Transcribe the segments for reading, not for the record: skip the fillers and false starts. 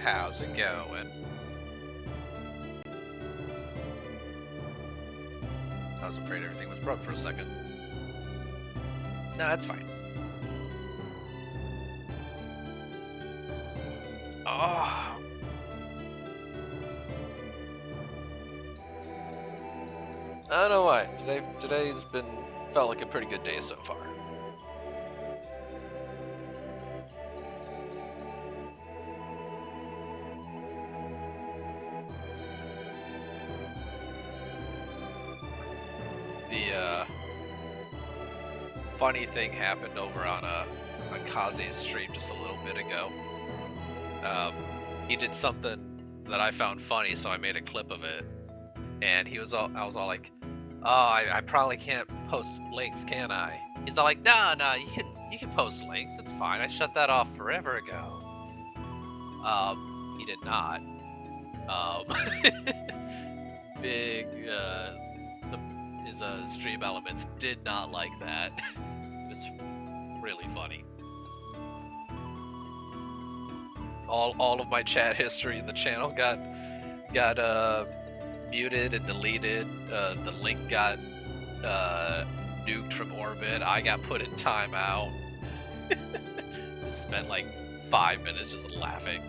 How's it going? I was afraid everything was broke for a second. No, that's fine. Oh. I don't know why. Today's felt like a pretty good day so far. The funny thing happened over on Kazi's stream just a little bit ago. He did something that I found funny, so I made a clip of it. And I was all like, "Oh, I probably can't post links, can I?" He's all like, "No, you can post links. It's fine. I shut that off forever ago." He did not. Um, big his stream elements did not like that. It's really funny. All of my chat history in the channel got muted and deleted. The link got nuked from orbit. I got put in timeout. Just spent like 5 minutes just laughing.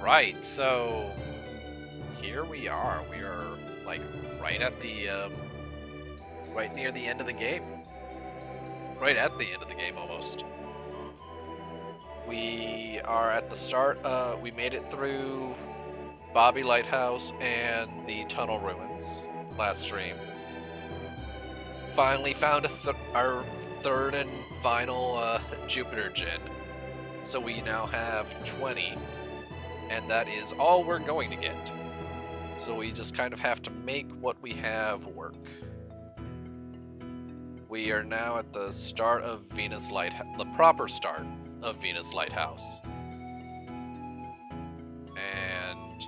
Right, so here we are. We are like right at the right near the end of the game. Right at the end of the game almost. We are at the start. We made it through Bobby Lighthouse and the tunnel ruins last stream. Finally found our third and final Jupiter Gin. So we now have 20, and that is all we're going to get. So we just kind of have to make what we have work. We are now at the start of Venus Lighthouse, the proper start of Venus Lighthouse. And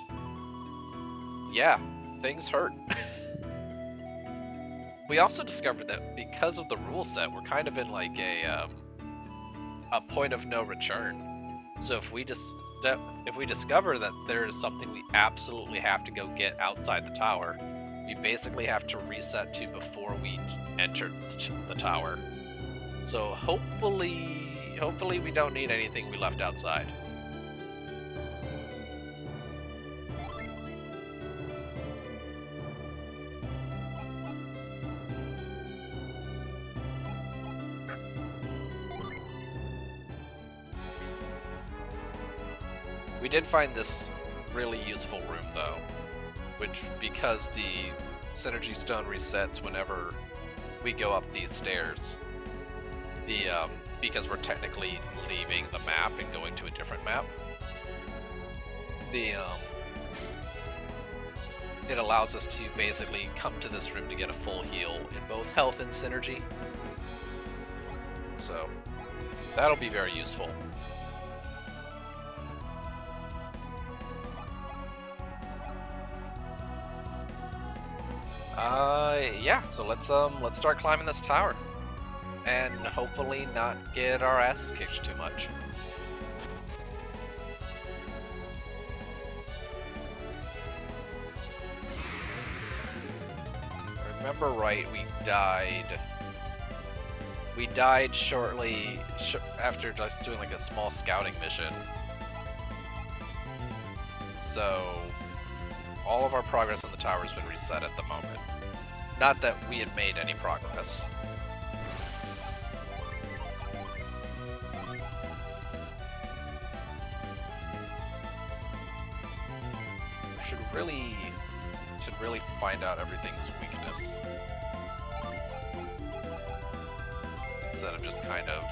yeah, things hurt. We also discovered that because of the rule set, we're kind of in like a point of no return. So if we discover that there is something we absolutely have to go get outside the tower, we basically have to reset to before we enter the tower. So hopefully we don't need anything we left outside. We did find this really useful room though, which because the synergy stone resets whenever we go up these stairs. Because we're technically leaving the map and going to a different map. It allows us to basically come to this room to get a full heal in both health and synergy. So that'll be very useful. Yeah, so let's start climbing this tower. And hopefully not get our asses kicked too much. If I remember right, we died shortly after just doing like a small scouting mission. So all of our progress on the tower has been reset at the moment. Not that we had made any progress. Should really find out everything's weakness instead of just kind of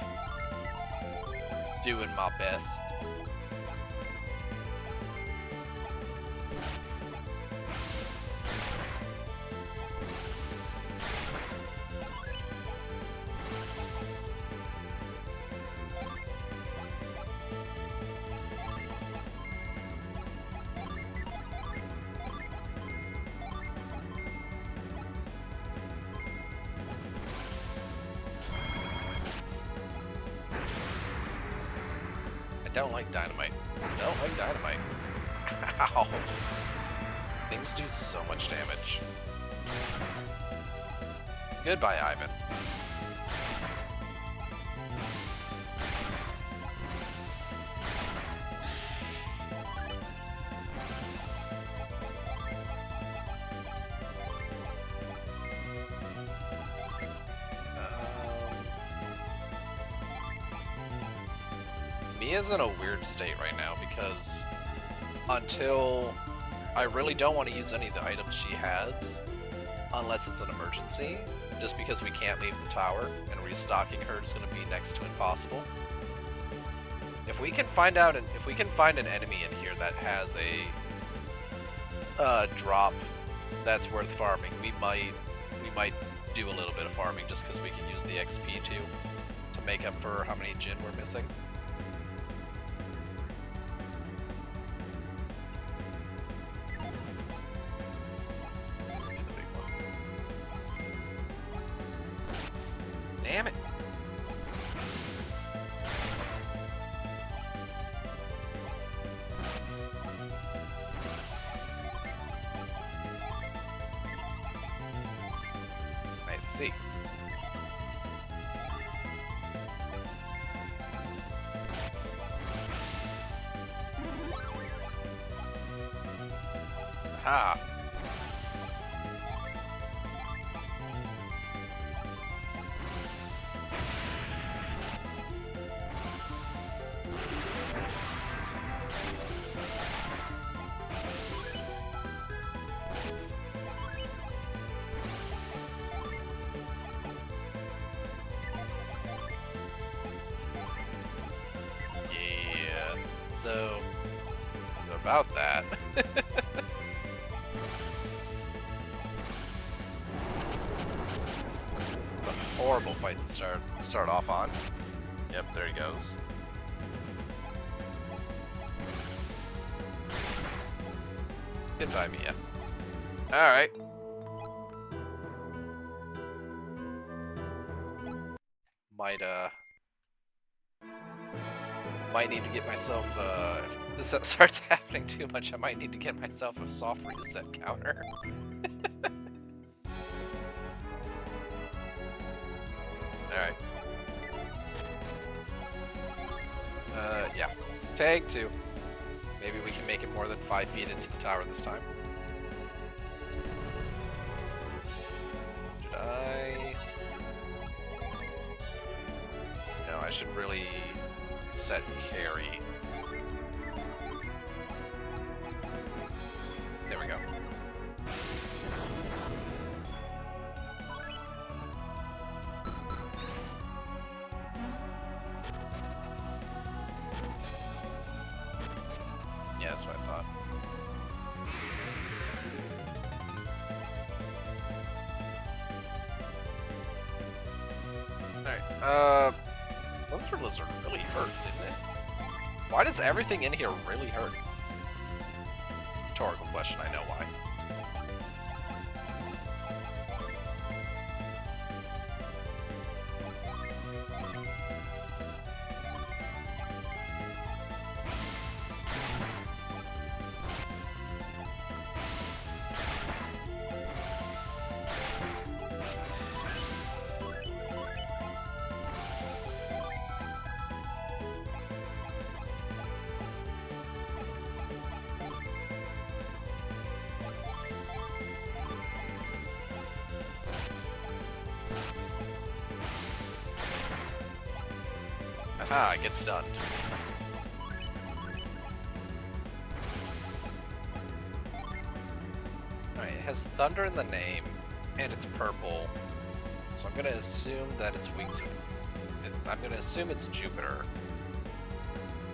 doing my best. don't like dynamite. Don't like dynamite. Ow. Things do so much damage. Goodbye, Ivan. Mia's in a weird state right now because until I really don't want to use any of the items she has unless it's an emergency, just because we can't leave the tower and restocking her is going to be next to impossible. If we can find out, if we can find an enemy in here that has a drop that's worth farming, we might do a little bit of farming just because we can use the XP to make up for how many Jin we're missing. Damn it. I see. Aha. So about that. It's a horrible fight to start off on. Yep, there he goes. Goodbye, Mia. Alright. Might need to get myself, if this starts happening too much, I might need to get myself a soft reset counter. Alright. Yeah. Tag 2. Maybe we can make it more than 5 feet into the tower this time. Should I? No, I should really set carry. There we go. Yeah, that's what I thought. Alright, Thunder Lizard really hurt, didn't it? Why does everything in here really hurt? Rhetorical question, I know why. Aha, it gets stunned. Alright, it has thunder in the name, and it's purple. So I'm gonna assume that it's weak to... I'm gonna assume it's Jupiter.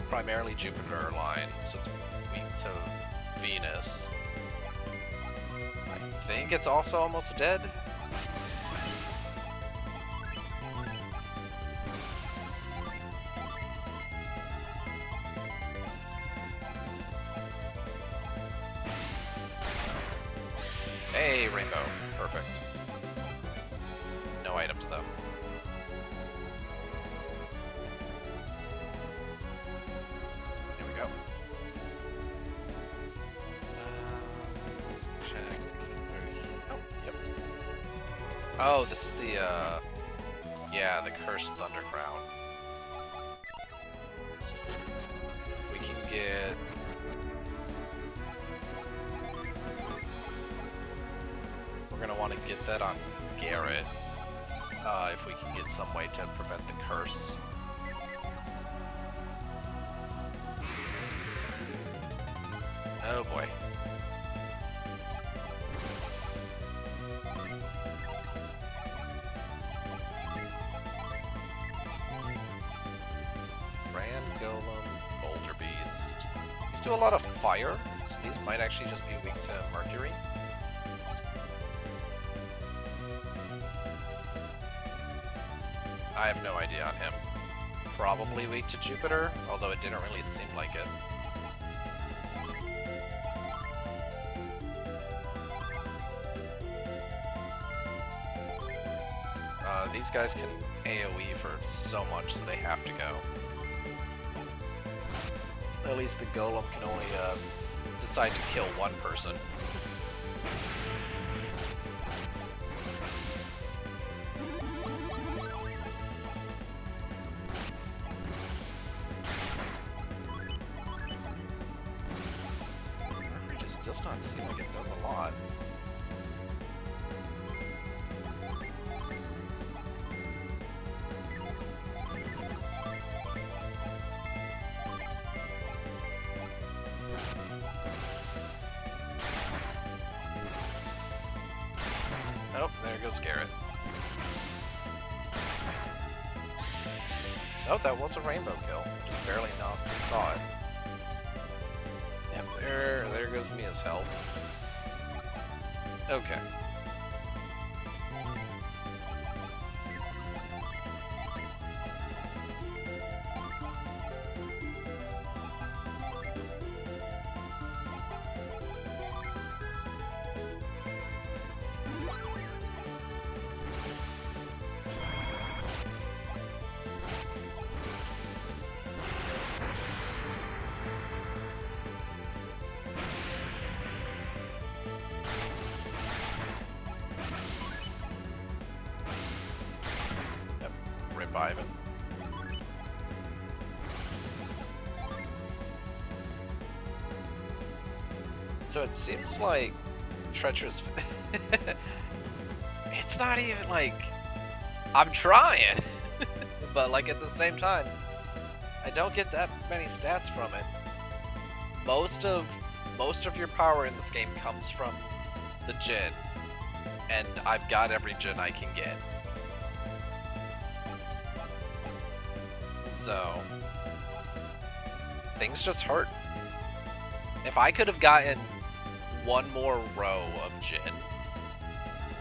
Primarily Jupiter line, so it's weak to Venus. I think it's also almost dead. Hey, rainbow. Perfect. No items, though. Oh, this is the, yeah, the Cursed Thundercrown. We can get... We're gonna want to get that on Garrett, if we can get some way to prevent the curse. Oh boy. Boulder Beast. These do a lot of fire, so these might actually just be weak to Mercury. I have no idea on him. Probably weak to Jupiter, although it didn't really seem like it. These guys can AoE for so much, so they have to go. At least the Golem can only decide to kill one person. Mercury just does not seem like it does a lot. Oh, there goes Garrett. Oh, that was a rainbow kill. Just barely saw it. Yep, there goes Mia's health. Okay. Ivan. So it seems like Treacherous... It's not even like... I'm trying! But like at the same time, I don't get that many stats from it. Most of your power in this game comes from the Jin. And I've got every Jin I can get. So, things just hurt. If I could have gotten one more row of Jin,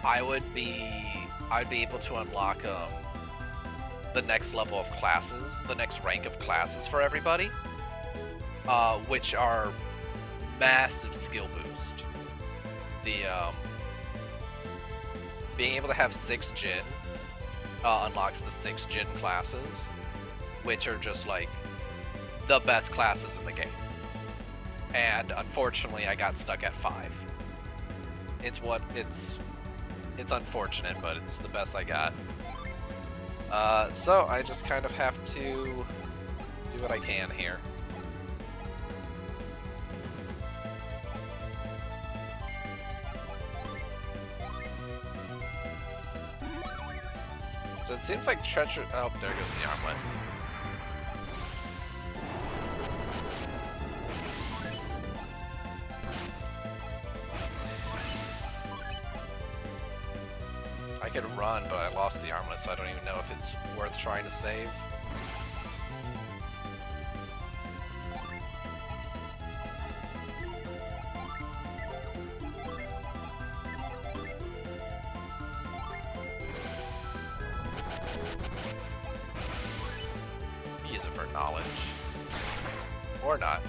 I'd be able to unlock the next level of classes, the next rank of classes for everybody, which are massive skill boost. The being able to have 6 Jin unlocks the 6 Jin classes, which are just like the best classes in the game. And unfortunately, I got stuck at 5. It's unfortunate, but it's the best I got. So I just kind of have to do what I can here. So it seems like Treacherous... Oh, there goes the armlet. I could run, but I lost the armlet, so I don't even know if it's worth trying to save. Use it for knowledge. Or not.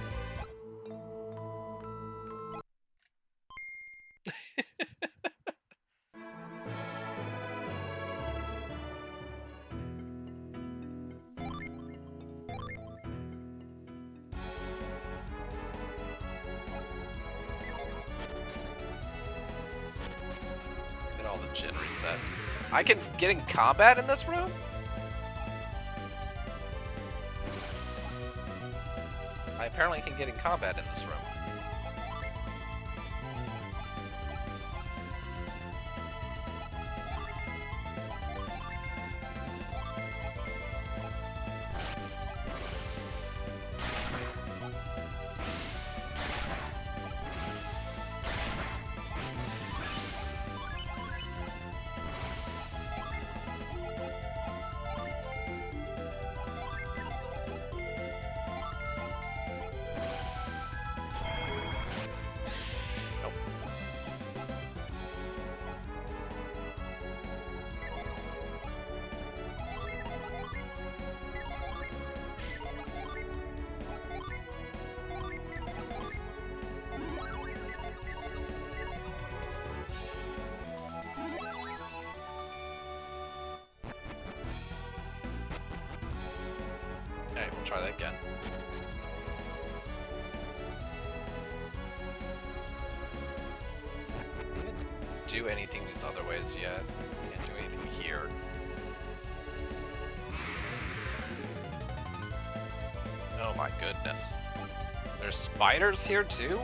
Let's get all the Jin reset. I can get in combat in this room? I apparently can get in combat in this room. Alright, we'll try that again. Didn't do anything these other ways yet. Can't do anything here. Oh my goodness. There's spiders here too?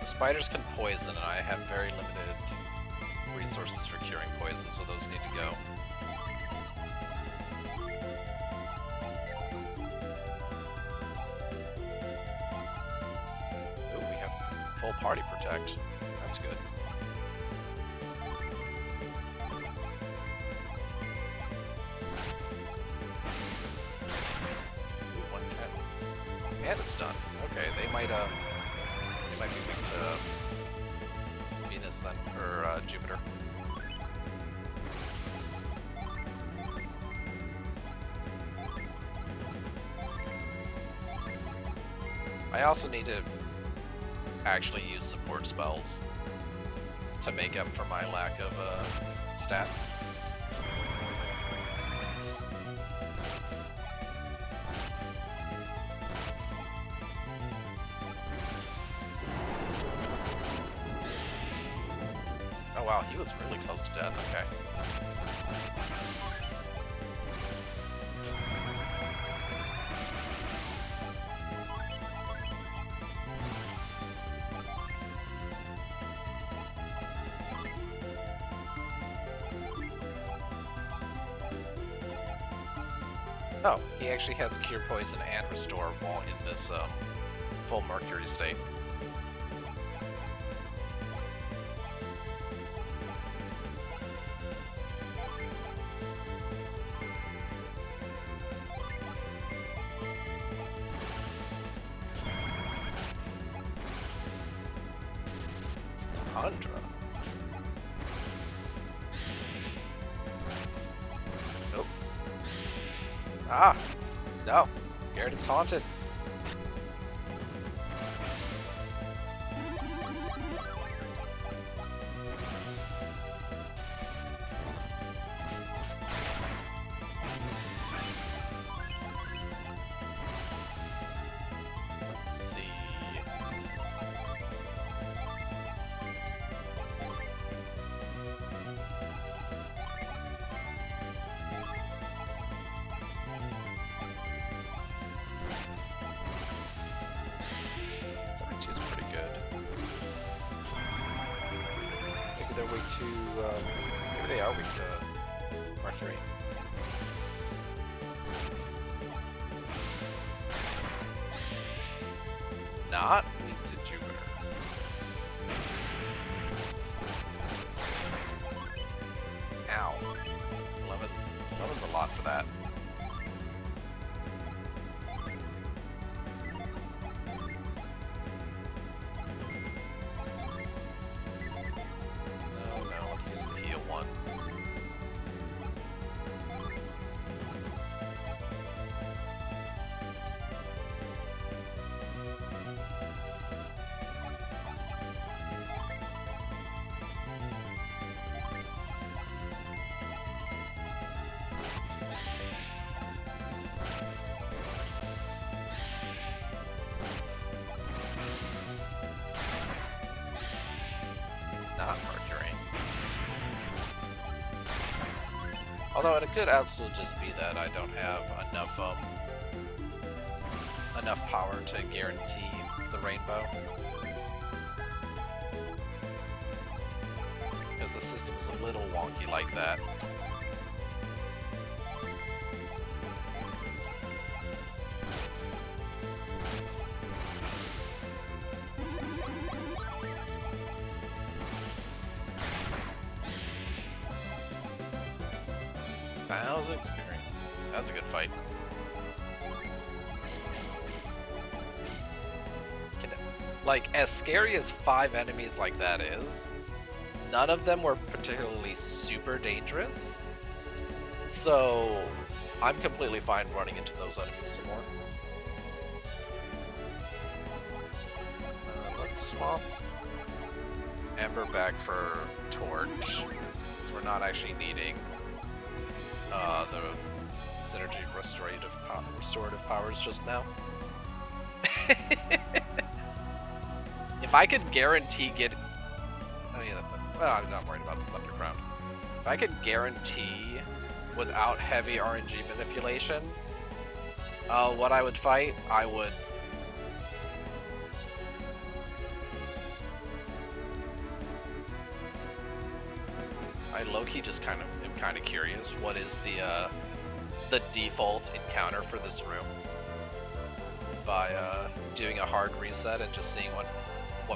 Spiders can poison, and I have very limited resources for curing poison, so those need to go. Ooh, we have full party protect. That's good. Ooh, 110. And a stun. Okay, they might be weak to Venus then, or Jupiter. I also need to actually use support spells to make up for my lack of stats. Oh wow, he was really close to death, okay. Oh, he actually has Cure Poison and Restore while in this full Mercury state. Tundra. Nope. Ah! No. Garrett is haunted. Let's see. Is pretty good. Maybe they're weak to, maybe they are weak to Mercury. Not weak to Jupiter. Ow. 11's a lot for that. Use the heal one. not Mercury. Although it could also just be that I don't have enough power to guarantee the rainbow. Because the system is a little wonky like that. Experience. That's a good fight. Like, as scary as 5 enemies like that is, none of them were particularly super dangerous. So, I'm completely fine running into those enemies some more. Let's swap Ember back for Torch, because we're not actually needing the synergy restorative powers just now. If I could guarantee oh yeah, well, I'm not worried about the Thundercrown. If I could guarantee without heavy RNG manipulation what I would fight, I would. I low-key just am kind of curious. What is the default encounter for this room? By doing a hard reset and just seeing what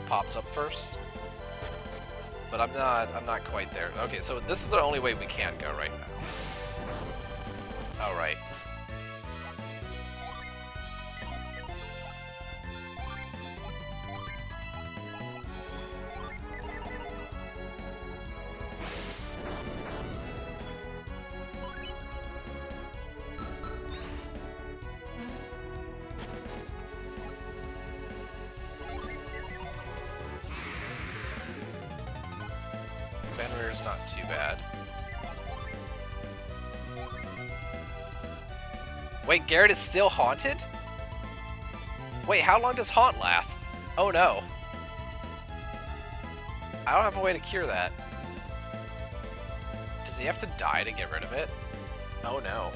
pops up first. But I'm not quite there. Okay, so this is the only way we can go right now. All right. Fenrir's not too bad. Wait, Garrett is still haunted? Wait, how long does haunt last? Oh no. I don't have a way to cure that. Does he have to die to get rid of it? Oh no.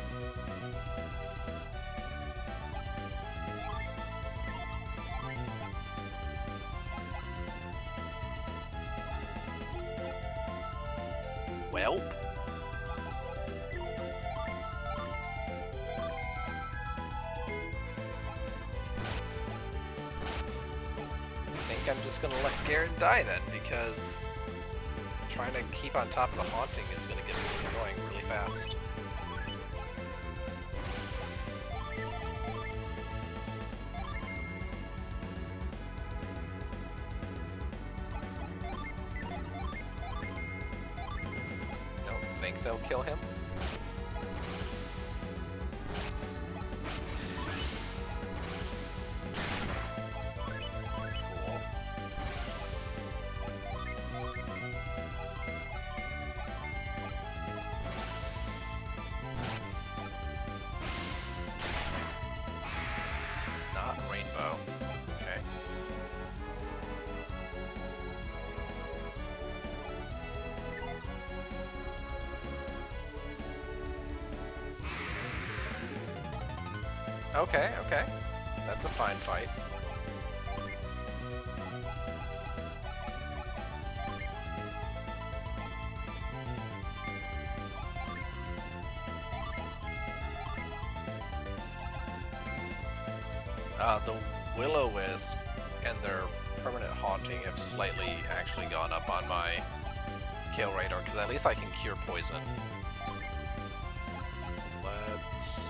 Well. I think I'm just gonna let Garrett die then, because trying to keep on top of the haunting is gonna get really annoying really fast. They'll kill him. Cool. Not rainbow. Okay. Okay, okay. That's a fine fight. The Will-O-Wisp and their permanent haunting have slightly actually gone up on my kill radar, because at least I can cure poison. Let's...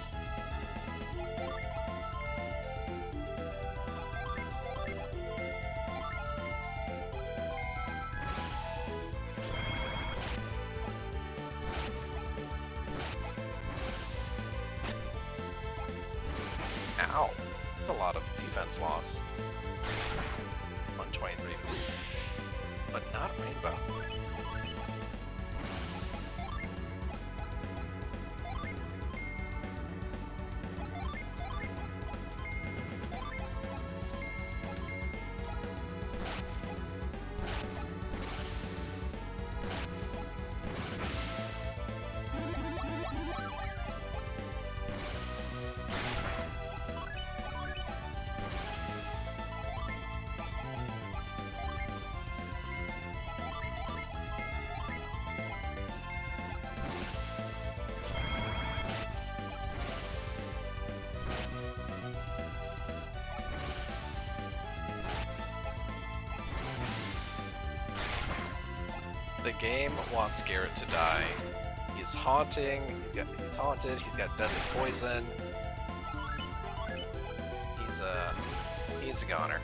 Ow. That's a lot of defense loss. 123. But not rainbow. The game wants Garrett to die. He's haunting. He's haunted. He's got deadly poison. He's a goner.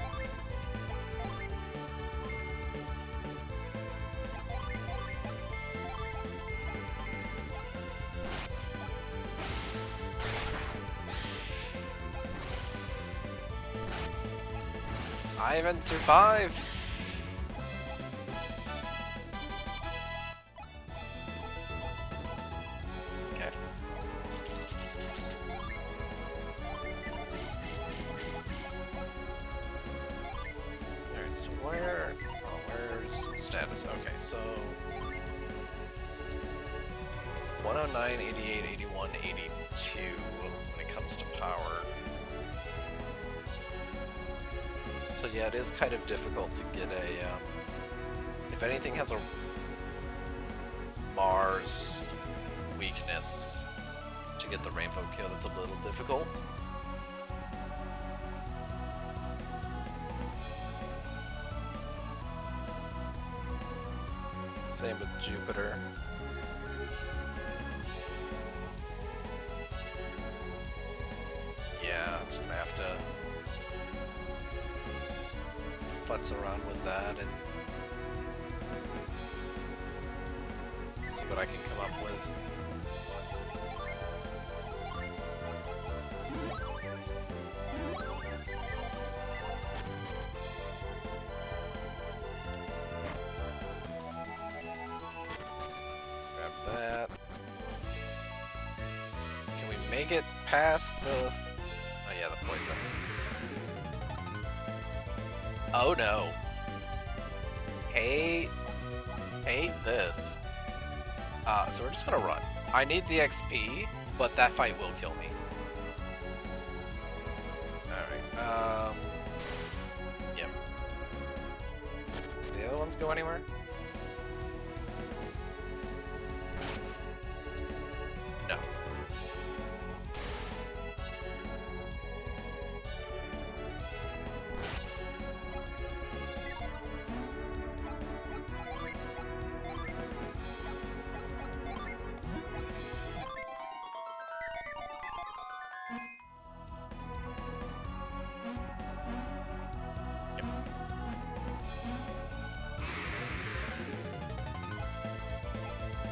Ivan, survive! Okay. Alright, so where's status? Okay, so 109, 88, 81, 82 when it comes to power. So yeah, it is kind of difficult to get a, if anything has a Mars weakness, to get the rainbow kill, it's a little difficult. Same with Jupiter. Yeah, I'm just gonna have to futz around with that and see what I can come up with. Grab that. Can we make it past the... Oh yeah, the poison. Oh no. Hate this. So we're just gonna run. I need the XP, but that fight will kill me. Alright, yep. Do the other ones go anywhere? No.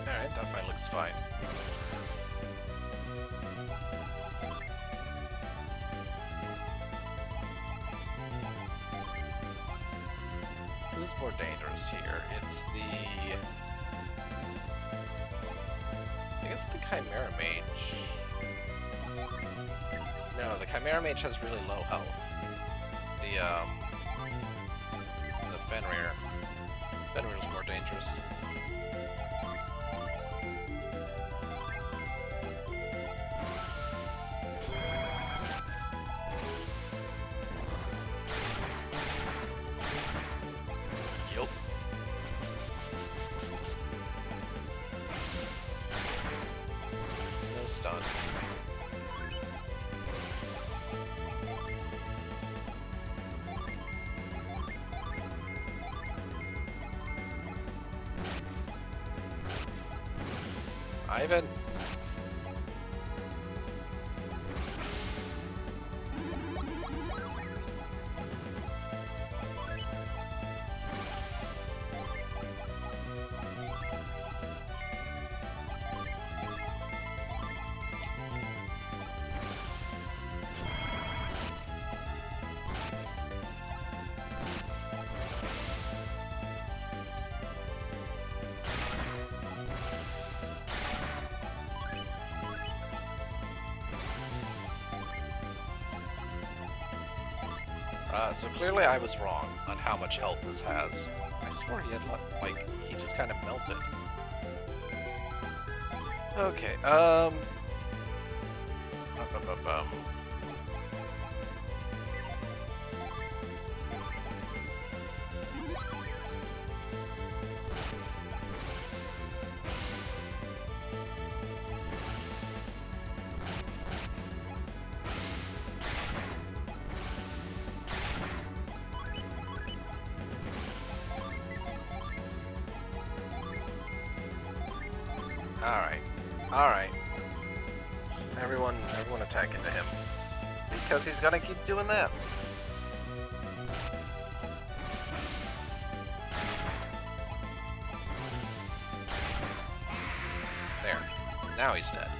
Alright, that fight looks fine. Who's more dangerous here? It's the... I guess the Chimera Mage. No, the Chimera Mage has really low health. The Fenrir. Fenrir's more dangerous. Yup. No stun. Ivan. So clearly I was wrong on how much health this has. I swore he had, like, he just kind of melted. Okay, Alright. Alright. Everyone attack into him. Because he's gonna keep doing that. There. Now he's dead.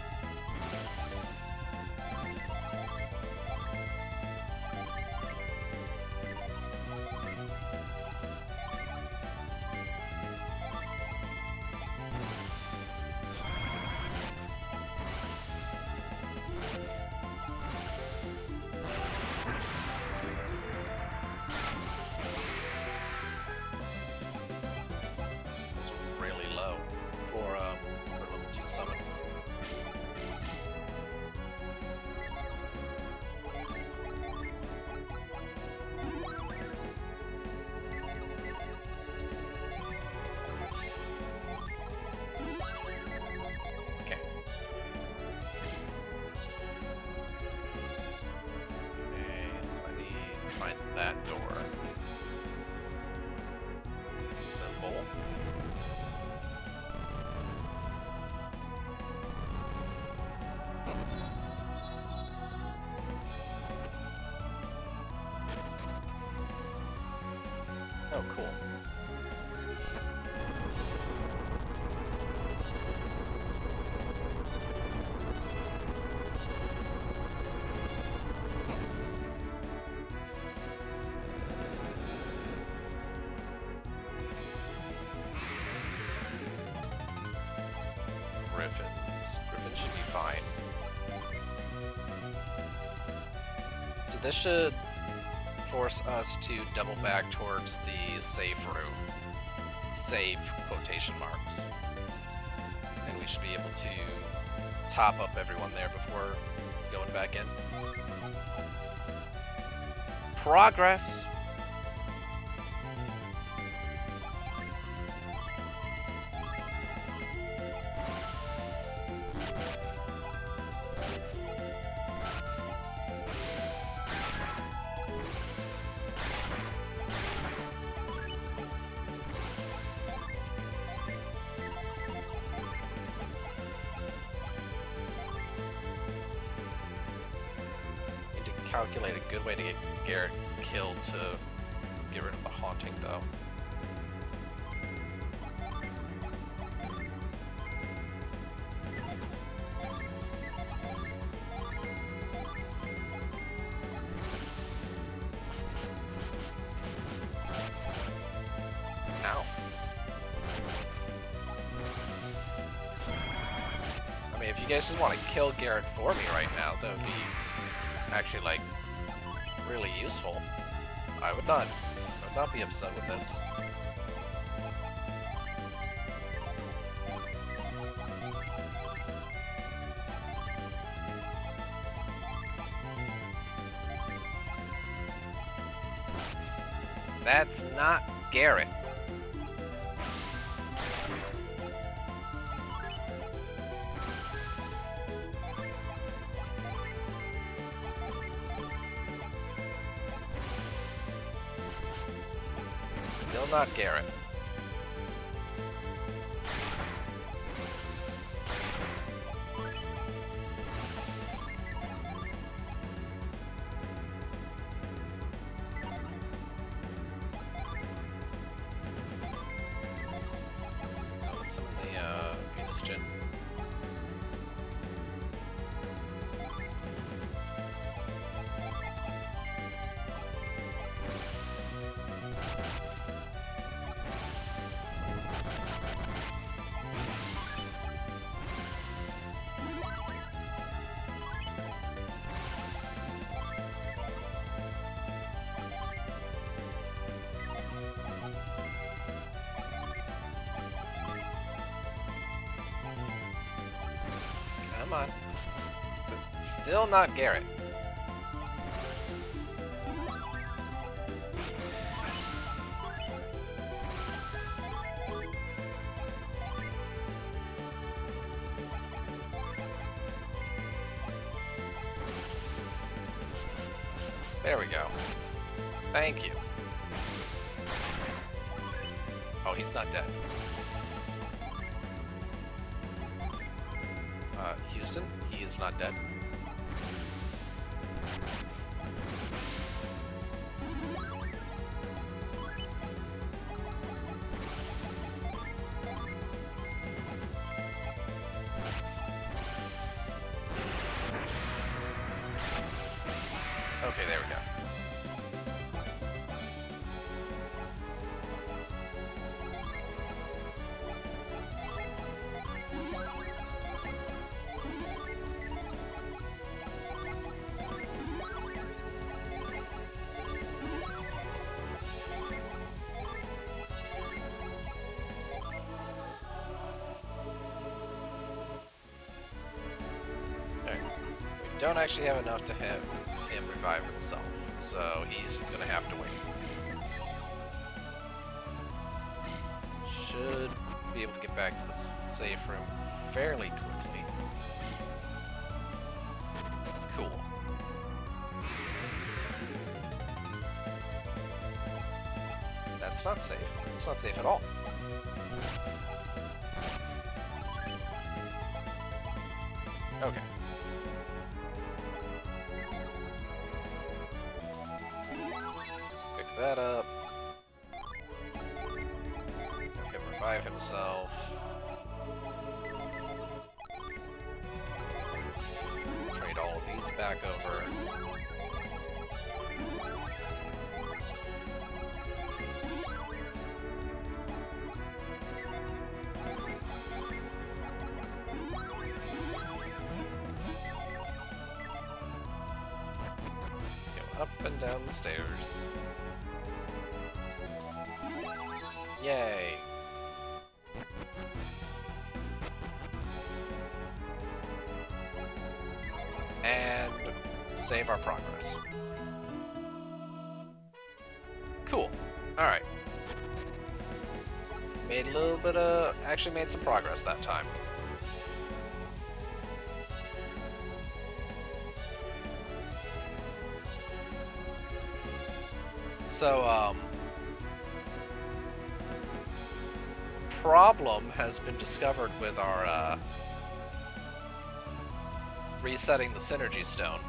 Summon. Okay. Okay, so I need to find that door. Simple. Oh, cool. Griffins. Griffins should be fine. So this should force us to double back towards the safe room. Safe quotation marks. And we should be able to top up everyone there before going back in. Progress! Calculate a good way to get Garrett killed to get rid of the haunting, though. Ow. I mean, if you guys just want to kill Garrett for me right now, that would be actually, like, really useful. I would not be upset with this. That's not Garrett. Still not Garrett. Oh, some of the Venus Gen. Come on. Still not Garrett. There we go. Thank you. Oh, he's not dead. Houston, he is not dead. Okay, there we go. Alright. We don't actually have enough to him revive himself, so he's just gonna have to wait. Should be able to get back to the safe room fairly quickly. Cool. That's not safe. It's not safe at all. Okay. Pick that up. Have him revive himself. Trade all of these back over. Up and down the stairs. Yay. And save our progress. Cool. Alright. Made a little bit of... actually made some progress that time. So, problem has been discovered with our, resetting the synergy stone.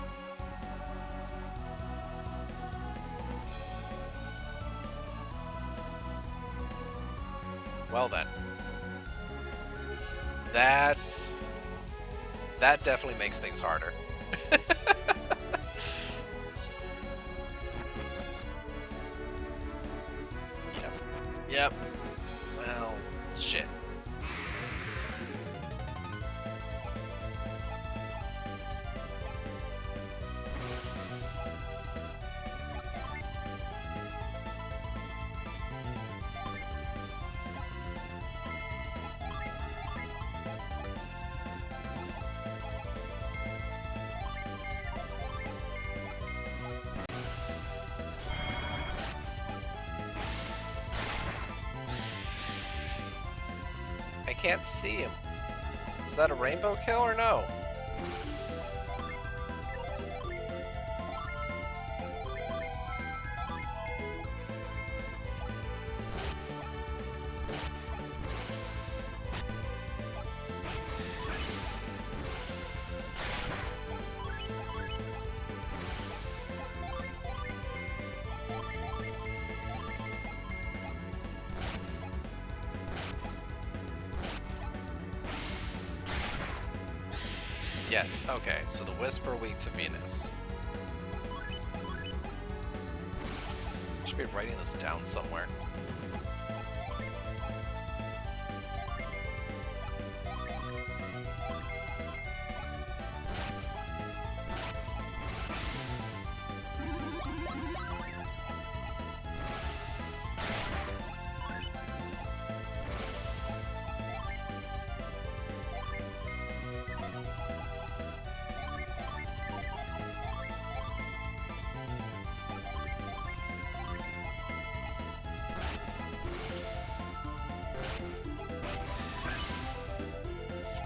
Well then. That definitely makes things harder. Yep. Well, shit. I can't see him. Is that a rainbow kill or no? Yes, okay, so the Whisper weak to Venus. Should be writing this down somewhere.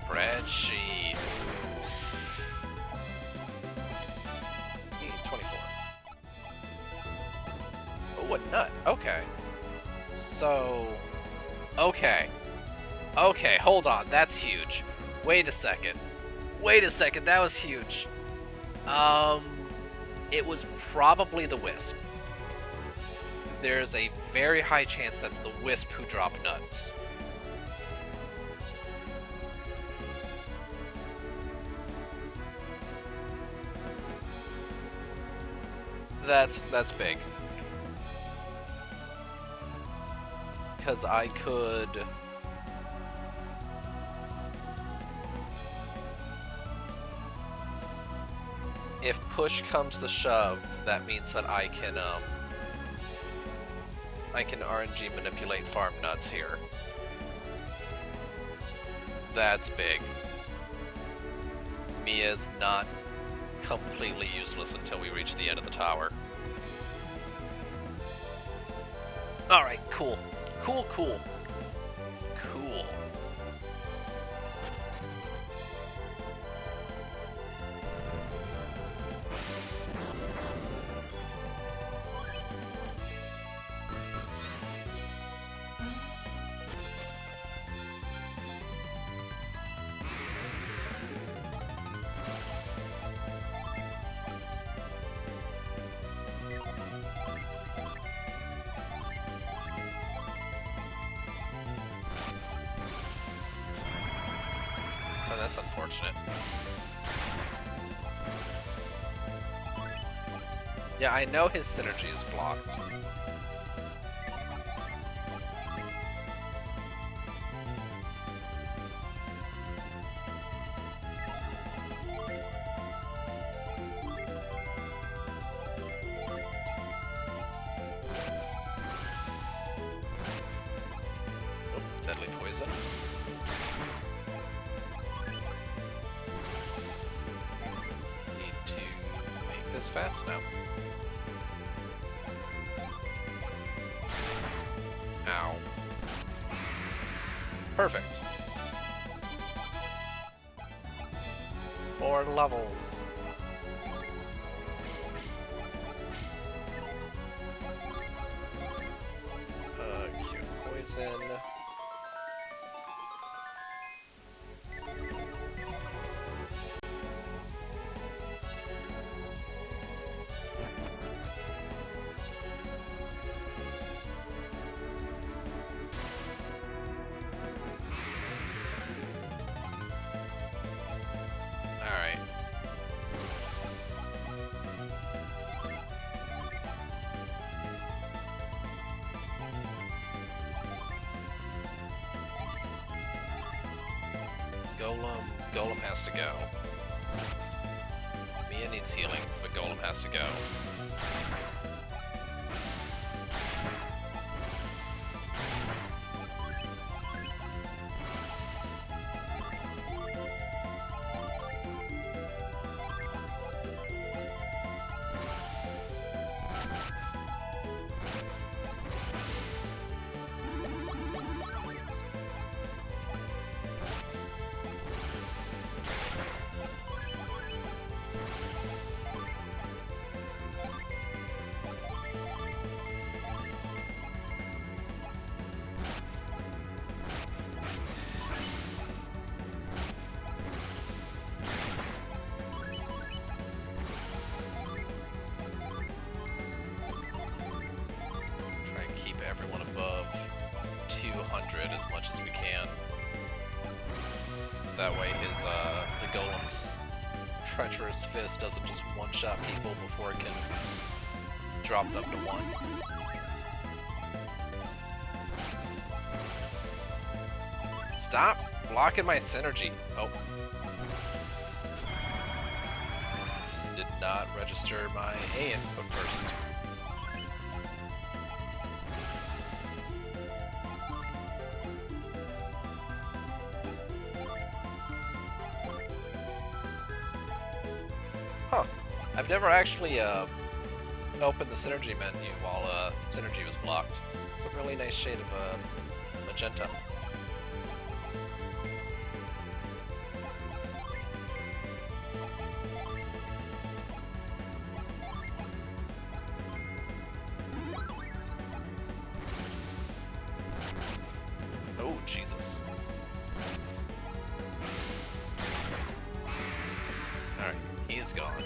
Spreadsheet. 24. Oh, what nut? Okay. So... Okay. Okay, hold on. That's huge. Wait a second. Wait a second, that was huge. It was probably the Wisp. There's a very high chance that's the Wisp who dropped nuts. That's big. Because I could... If push comes to shove, that means that I can RNG manipulate farm nuts here. That's big. Mia's not completely useless until we reach the end of the tower. Alright, cool. Cool. Oh, that's unfortunate. Yeah, I know his synergy is blocked. Oh, deadly poison. Need to make this fast now. Ow. Perfect. More levels. Cure poison. Alright. Golem has to go. Mia needs healing, but Golem has to go. Everyone above 200 as much as we can. So that way his, the Golem's treacherous fist doesn't just one-shot people before it can drop them to 1. Stop blocking my synergy. Oh. Did not register my A input first. Huh. I've never actually opened the synergy menu while synergy was blocked. It's a really nice shade of magenta. Oh, Jesus. He's gone.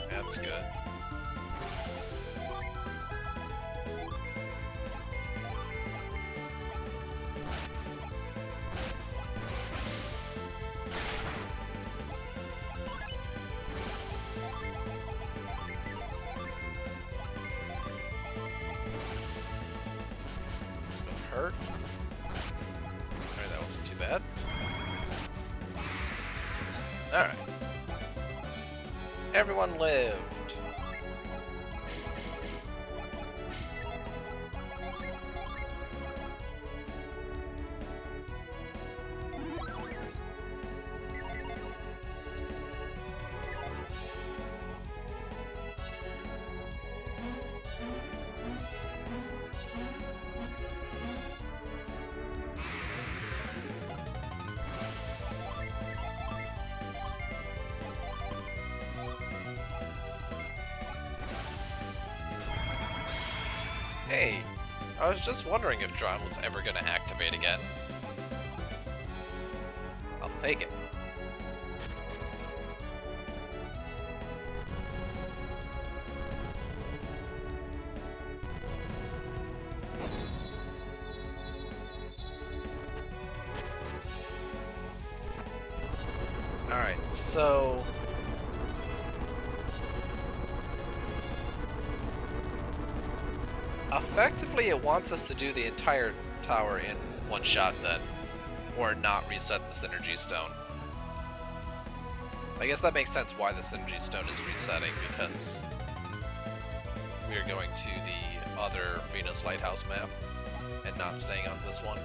That's good. It's gonna hurt. Alright, that wasn't too bad. Alright. Everyone lived. Hey, I was just wondering if Dron was ever gonna activate again. I'll take it. Alright, so... effectively, it wants us to do the entire tower in one shot then, or not reset the Synergy Stone. I guess that makes sense why the Synergy Stone is resetting, because we are going to the other Venus Lighthouse map and not staying on this one.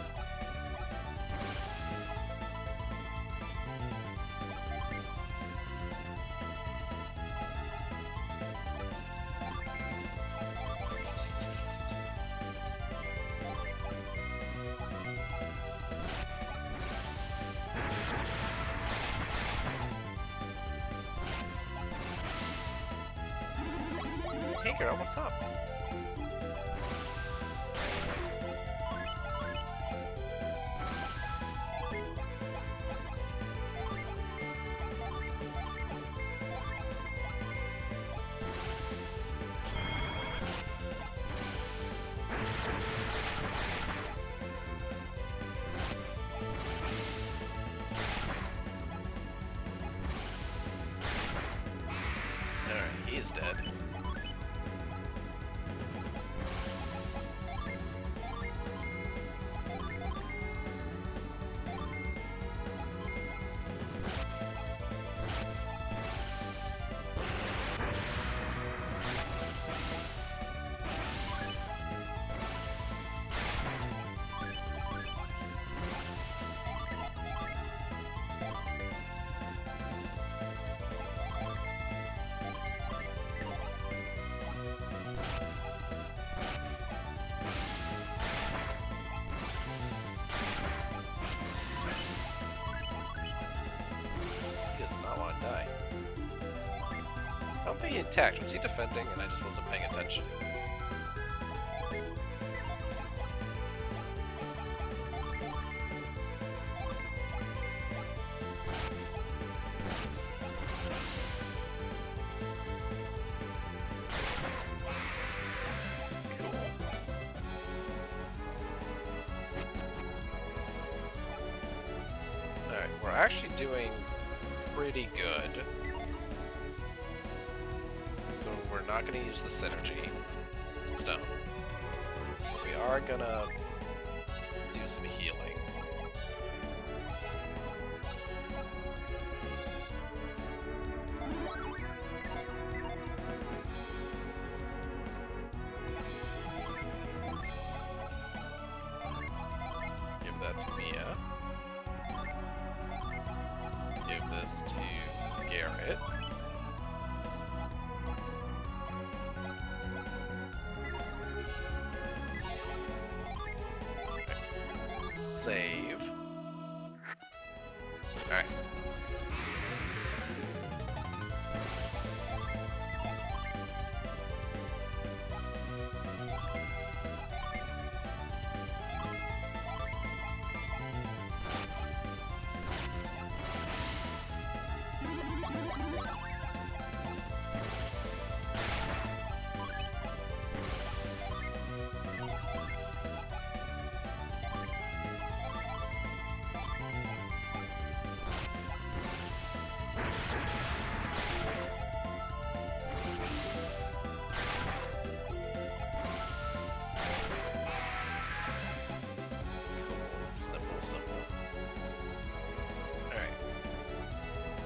Hey girl, what's up? Alright, he's dead. Die. I don't think he attacked. Was he defending and I just wasn't paying attention? Cool. Alright, we're actually doing pretty good. So we're not going to use the Synergy Stone. We are going to do some healing. Give that to Mia. this to Garrett. Okay. Save. Alright.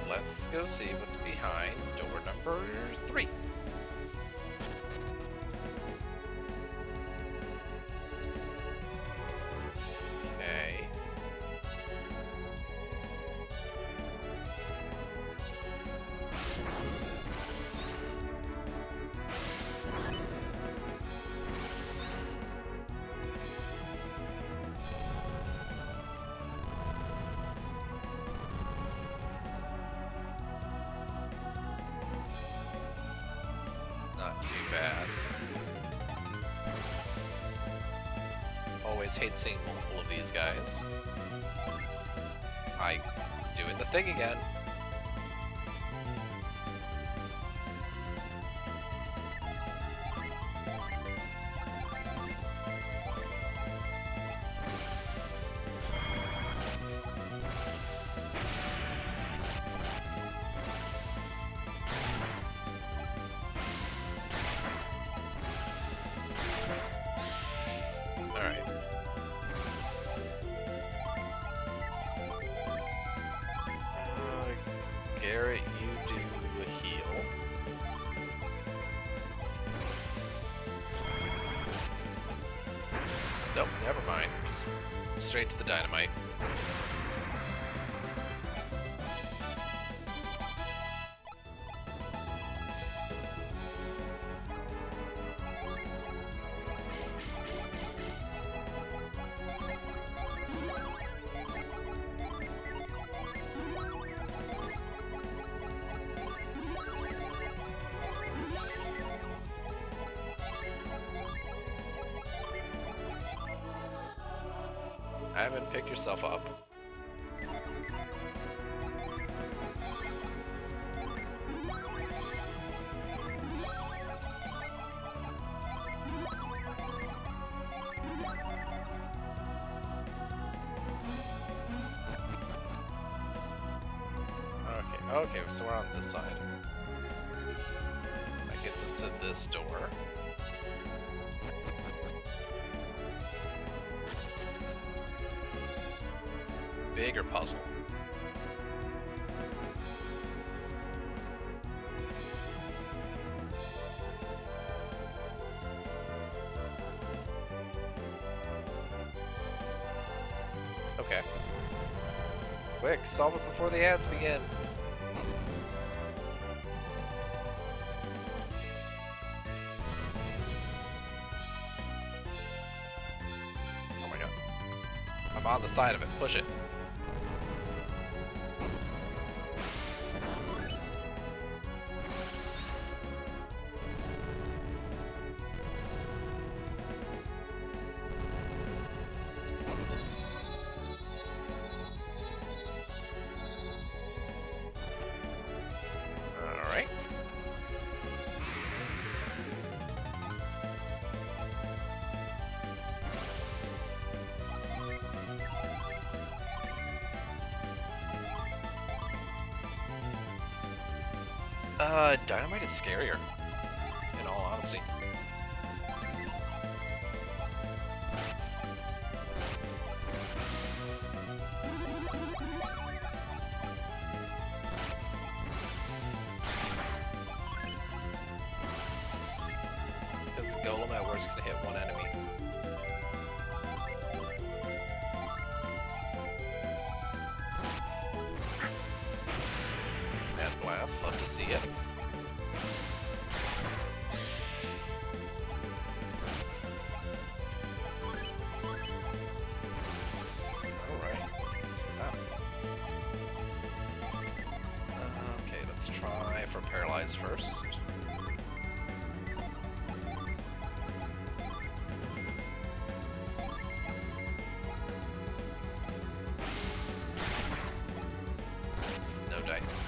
Let's go see what's behind door number 3. Okay. Not too bad. Always hate seeing multiple of these guys. I doing the thing again. Alright. Garrett, you do a heal. Nope, never mind. Just straight to the dynamite. Ivan, pick yourself up. Okay, so we're on this side. That gets us to this door. Bigger puzzle. Okay. Quick, solve it before the ads begin. Oh my god. I'm on the side of it. Push it. Alright. Dynamite is scarier, in all honesty. Because Golem at worst can hit one enemy. see it. Alright. Stop. Okay, let's try for paralyze first. No dice.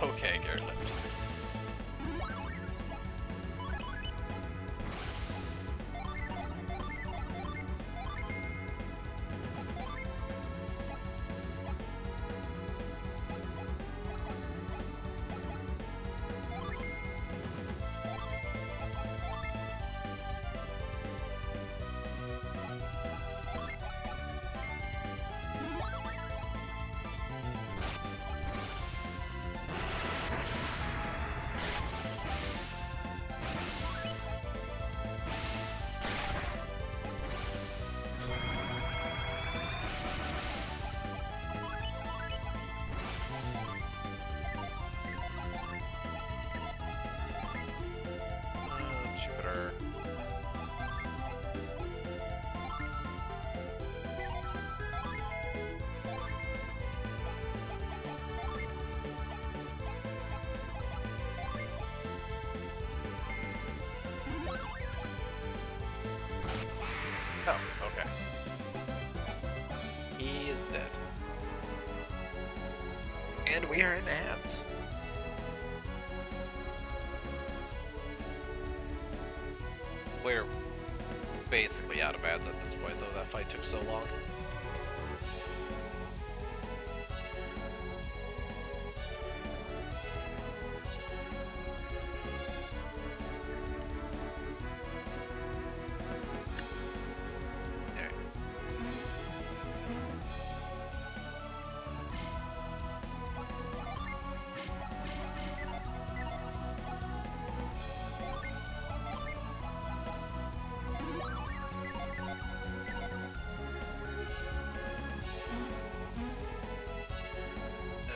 Okay, Garrett lived. Jupiter. Oh, okay. He is dead. And we are in hands. We're basically out of ads at this point, though that fight took so long.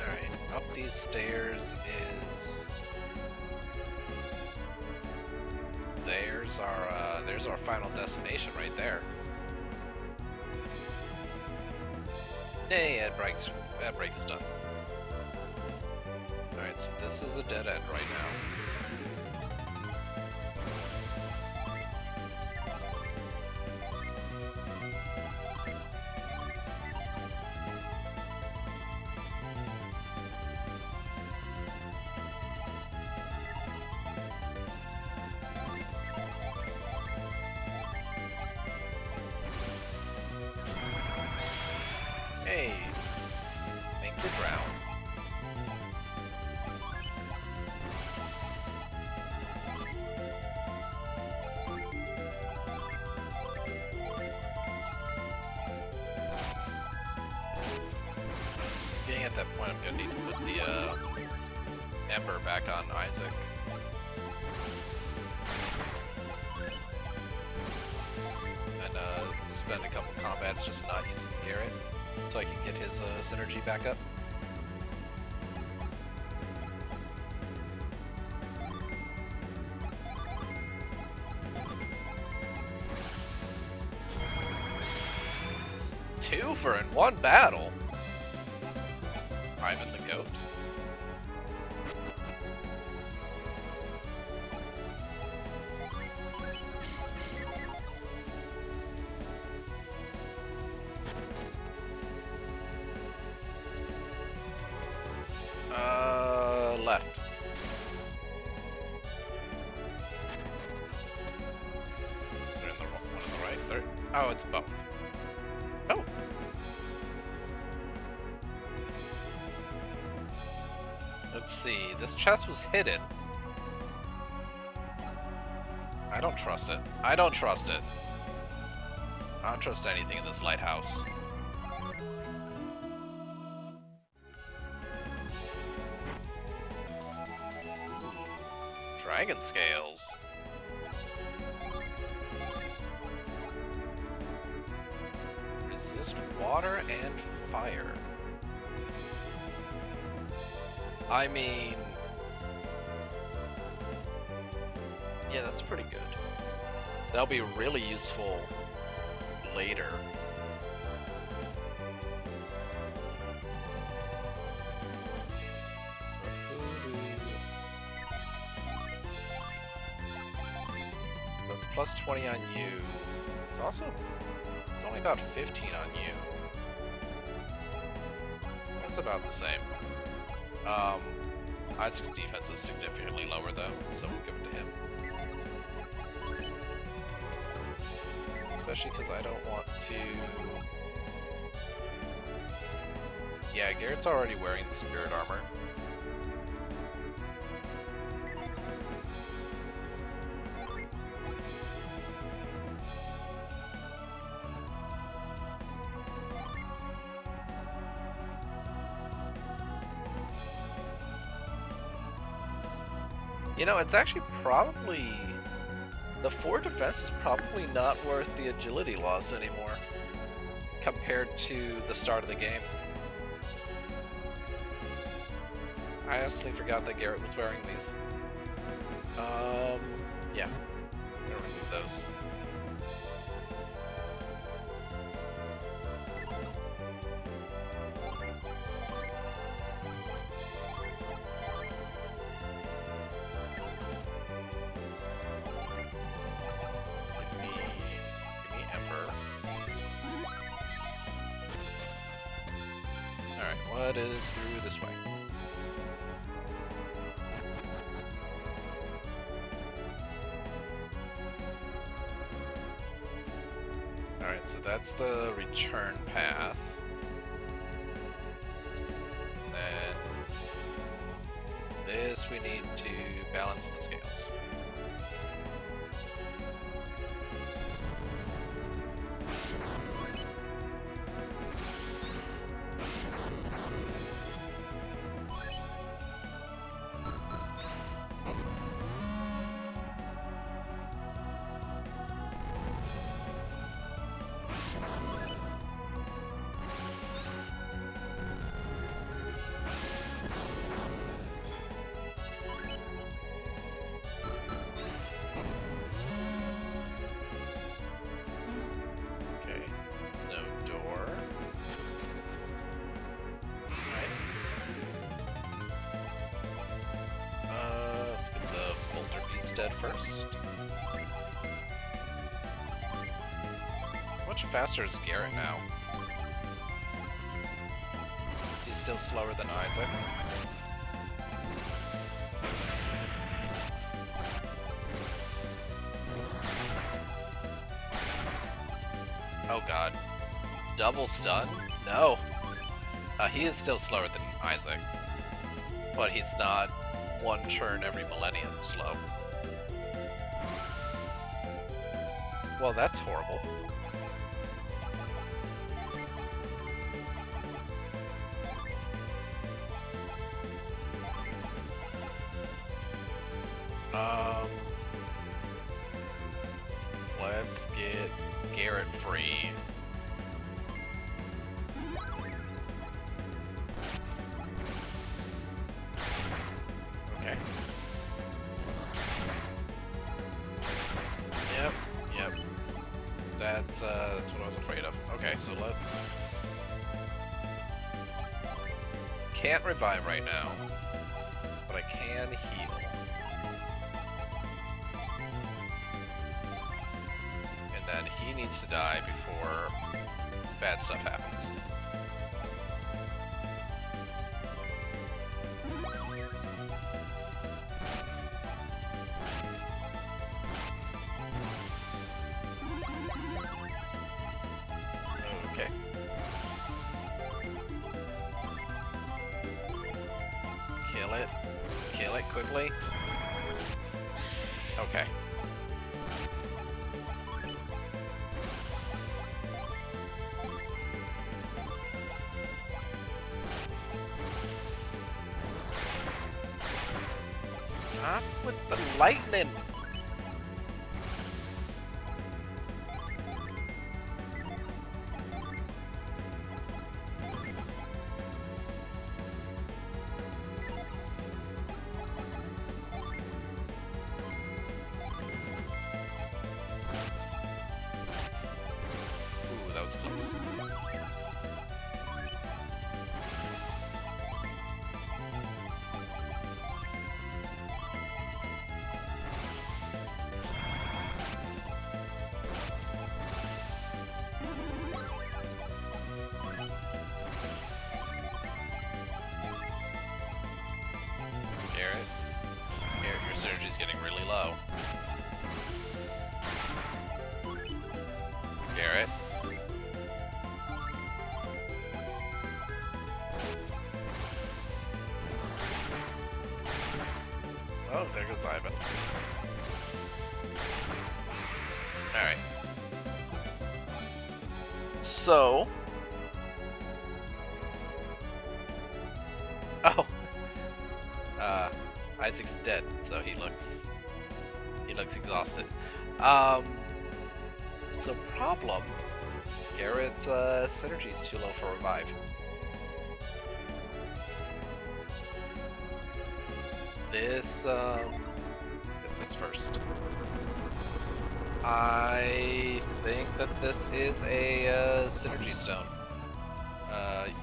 Alright. Up these stairs is... There's our final destination right there. Hey, ad break is done. Alright, so this is a dead end right now. Hey, make the drown. Getting at that point, I'm gonna need to put the Ember back on Isaac. And spend a couple combats just not using Garrett, so I can get his synergy back up. Two for in one battle. Ivan the Goat. left. Is there one on the right? There. Oh, it's both. Oh. Let's see. This chest was hidden. I don't trust it. I don't trust it. I don't trust anything in this lighthouse. Dragon scales. Resist water and fire. I mean... yeah, that's pretty good. That'll be really useful later. That's plus 20 on you. It's only about 15 on you. That's about the same. Isaac's defense is significantly lower though, so we'll give it to him. Especially because I don't want to... yeah, Garrett's already wearing the spirit armor. You know, it's actually probably... the 4 defense is probably not worth the agility loss anymore compared to the start of the game. I honestly forgot that Garrett was wearing these. Yeah. I'm gonna remove those. What is through this way? Alright, so that's the return path. Then this we need to balance the scales. Dead first. Much faster is Garrett now? Is he still slower than Isaac? Oh god. Double stun? No. He is still slower than Isaac. But he's not one turn every millennium slow. Well, that's horrible. Let's get Garrett free. Okay. Yep. That's what I was afraid of. Okay, so let's... can't revive right now, but I can heal. And then he needs to die before bad stuff happens. it. Kill it quickly. Okay. Stop with the lightning! Ooh, that was close. Garrett, your synergy's getting really low. Garrett. Oh, there goes Ivan. Alright. So... Oh! Isaac's dead, so he looks exhausted. So problem, Garrett's synergy is too low for revive. This hit this first. I think that this is a synergy stone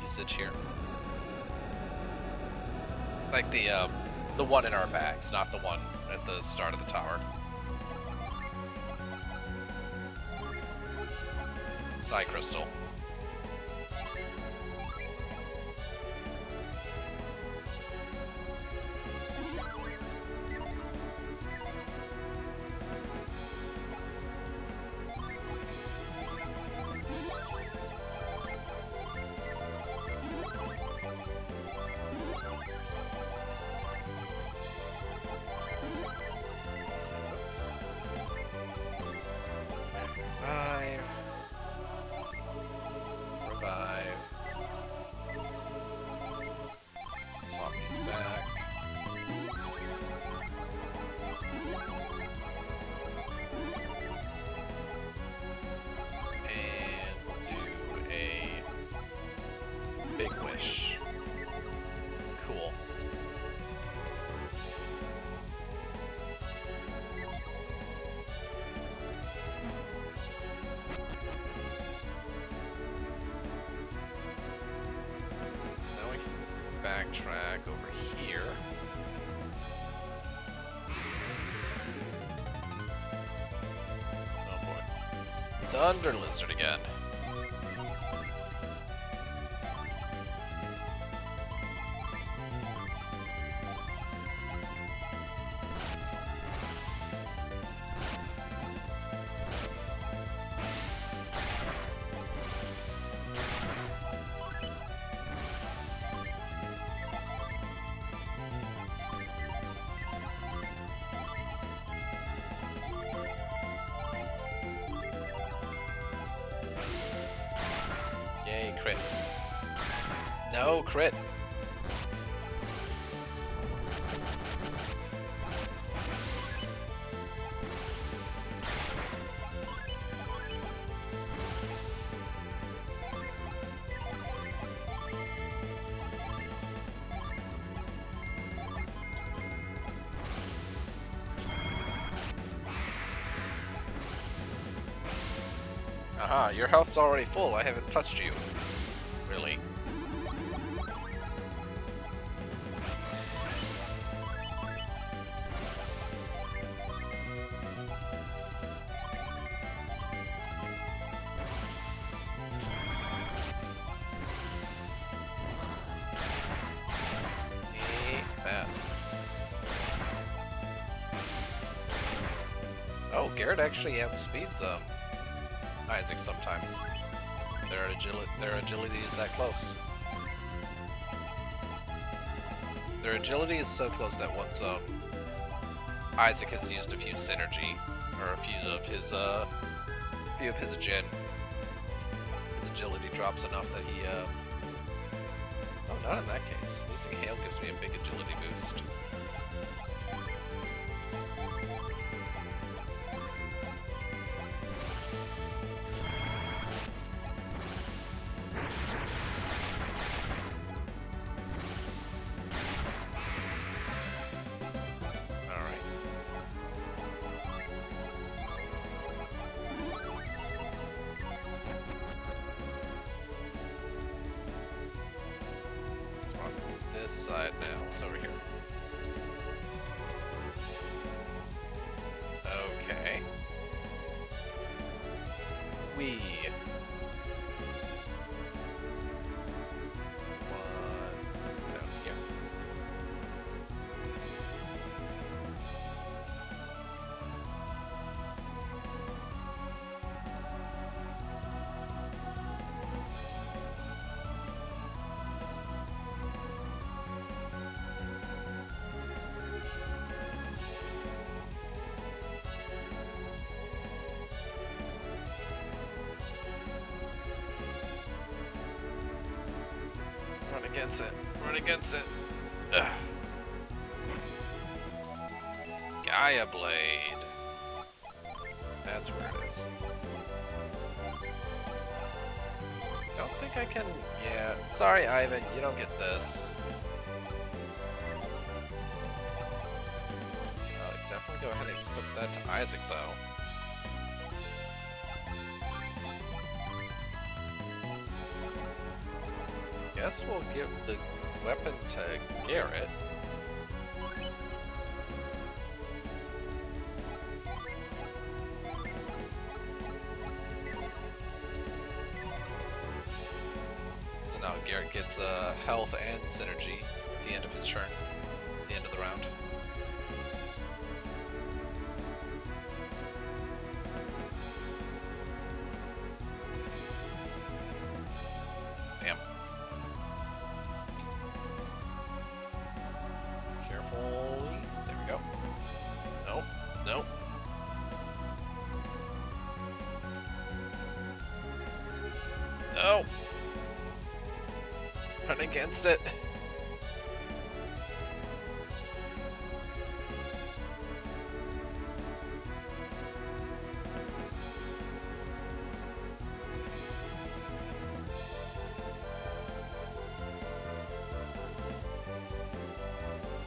usage here. Like the one in our bags, not the one at the start of the tower. Psy crystal. Backtrack over here. Oh boy. Thunder Lizard again. Yay, crit. No crit. Aha, your health's already full. I haven't touched you. Really. That. Oh, Garrett actually outspeeds Isaac sometimes. Their agility is that close. Their agility is so close that once Isaac has used a few synergy, or a few of his gen, his agility drops enough that he oh, not in that case. Using hail gives me a big agility boost. Side now. It's over here. Okay. We. One down here. Run against it. Run against it. Ugh. Gaia Blade. That's where it is. Don't think I can... Yeah. Sorry, Ivan. You don't get this. I'll definitely go ahead and equip that to Isaac, though. Guess we'll give the weapon to Garrett. So now Garrett gets health and synergy at the end of his turn, at the end of the round. Damn. Carefully. There we go. Nope. Nope. No. Run against it.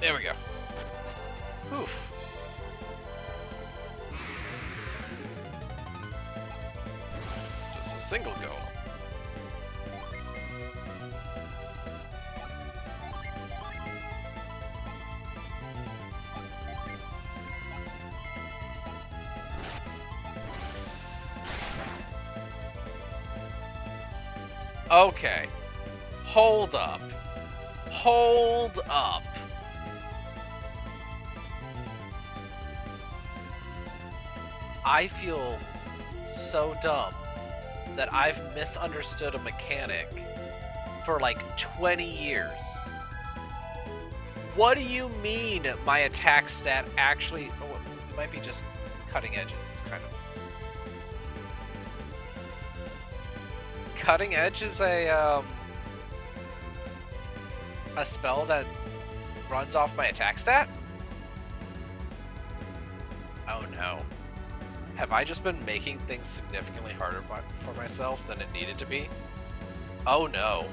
There we go. Oof. Just a single go. Okay. Hold up. Hold up. I feel so dumb that I've misunderstood a mechanic for like 20 years. What do you mean my attack stat actually... Oh, it might be just cutting edges, this kind of... Cutting Edge is a spell that runs off my attack stat? Oh no. Have I just been making things significantly harder for myself than it needed to be? Oh no.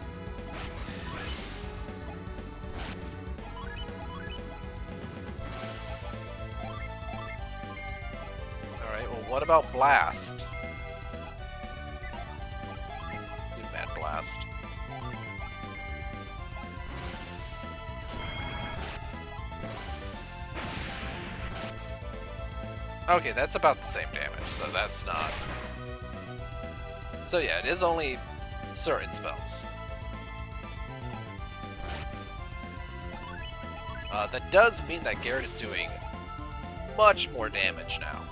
Alright, well what about Blast? Do Mad Blast. Okay, that's about the same damage, so that's not... So yeah, it is only certain spells. That does mean that Garrett is doing much more damage now.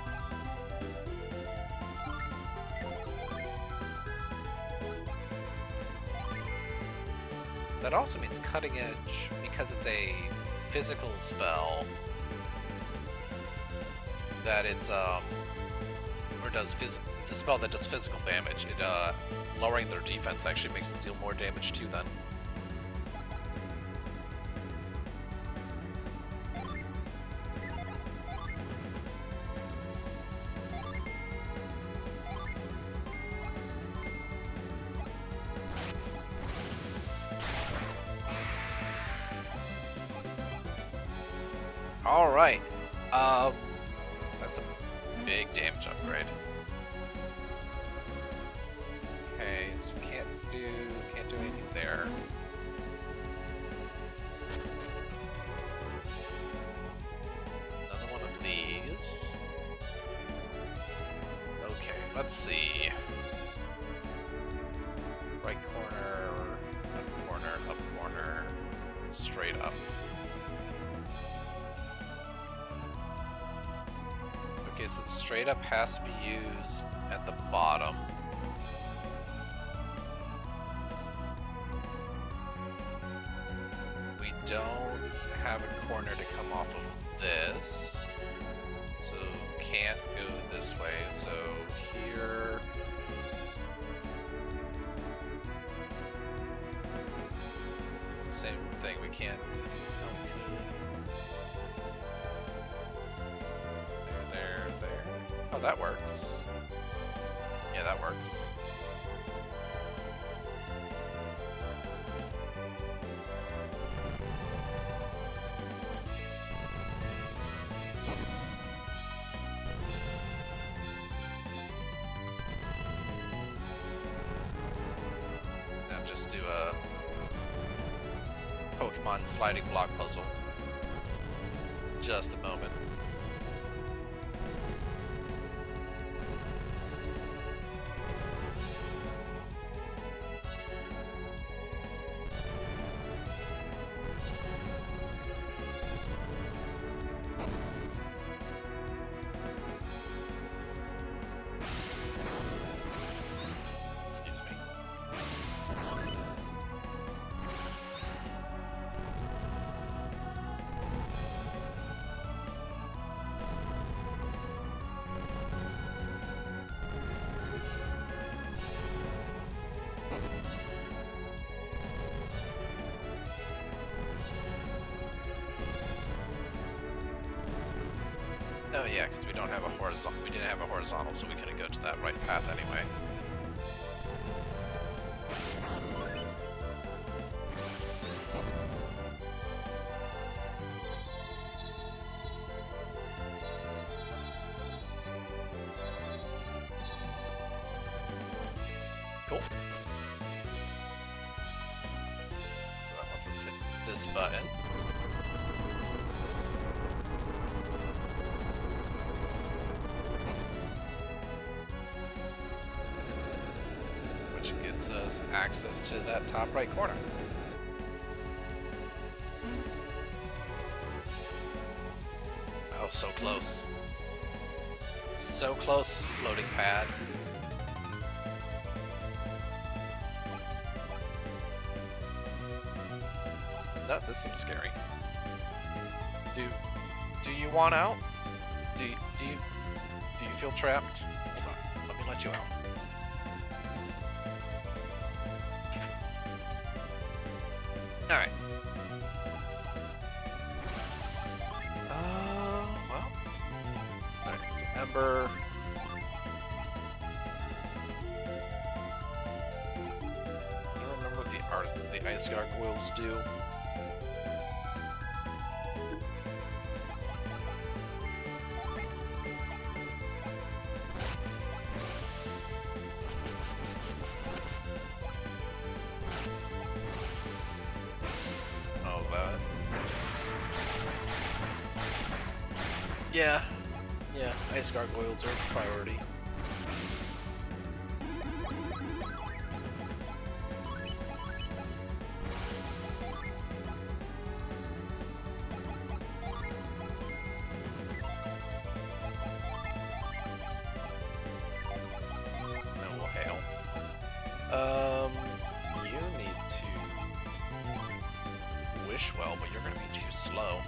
That also means Cutting Edge, because it's a physical spell that it's it's a spell that does physical damage. It lowering their defense actually makes it deal more damage too then. All right. That's a big damage upgrade. Okay, so can't do anything there. Another one of these. Okay, let's see. Right corner, left corner, up corner, straight up. Okay, so the straight up has to be used at the bottom. We don't have a corner to come off of this, so can't go this way, so here. Same thing, we can't. There. Oh, that works. Yeah, that works. Now just do a Pokemon sliding block puzzle. Just a moment. Oh yeah, because we don't have a horizontal. We didn't have a horizontal, so we couldn't go to that right path anyway. Cool. So that lets us hit this button. Gets us access to that top right corner. Oh, so close. So close, floating pad. No, this seems scary. Do you want out? Do you feel trapped? Hold on, let me let you out. Alright. Well. Alright, so Ember. I don't remember what the ice gargoyles do. Yeah, ice gargoyles are a priority. No, we'll hail. You need to wish well, but you're gonna be too too slow.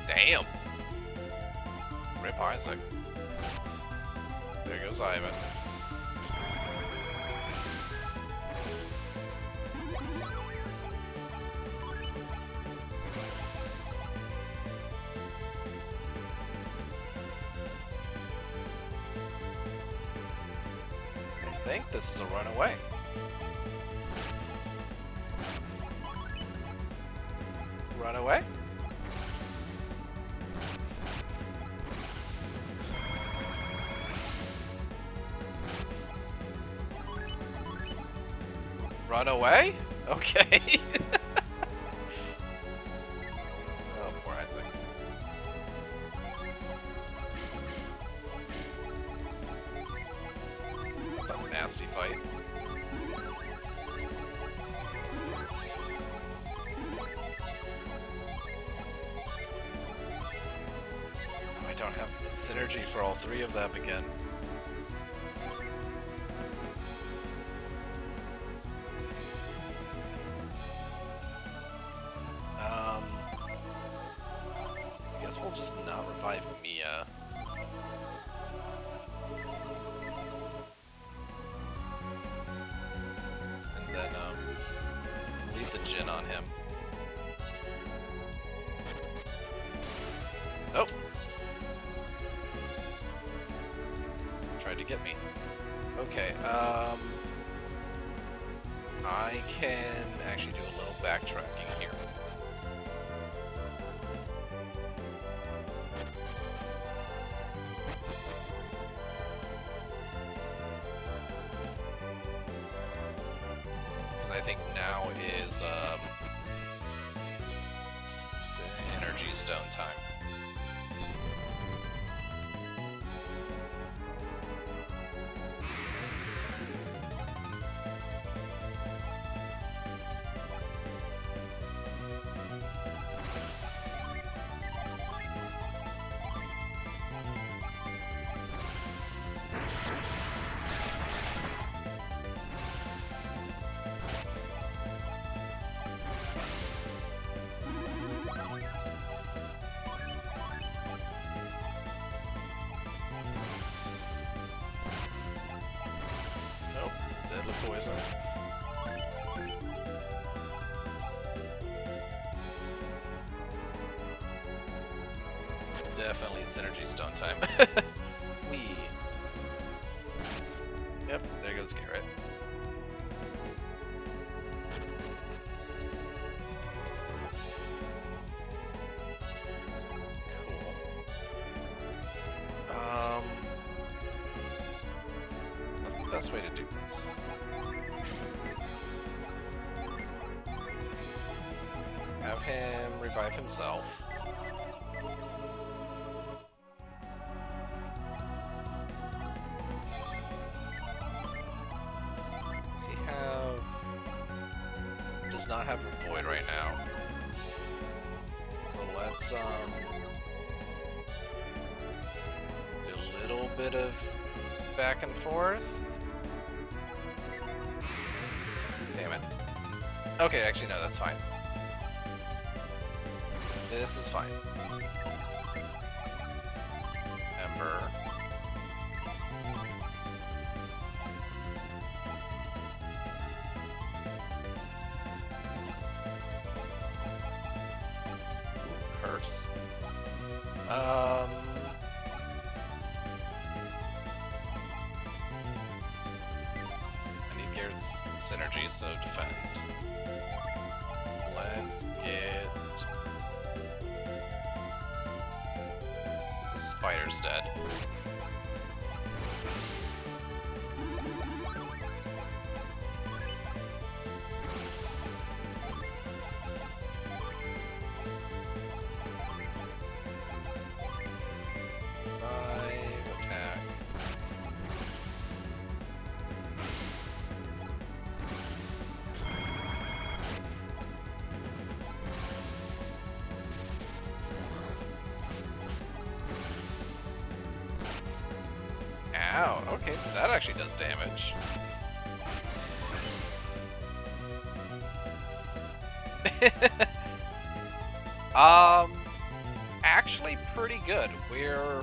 Damn! Rip Isaac. There goes Ivan. I think this is a runaway. Runaway? Run away? Okay. Oh, poor Isaac. That's a nasty fight. Oh, I don't have the synergy for all three of them again. We'll just not revive Mia. And then, leave the Jin on him. Oh! Tried to get me. Okay, I can actually do a little backtracking here. I think now is energy stone time. Poison. Definitely synergy stone time. Wee. Yep, there goes Garrett. That's cool. What's the best way to do this? Have him revive himself. Does he have... Does not have a void right now. So let's do a little bit of back and forth. Damn it. Okay, actually no, that's fine. This is fine. Ember. Curse. I need Garrett's synergy, so defend. Let's get... The spider's dead. Okay, so that actually does damage. Actually pretty good. We're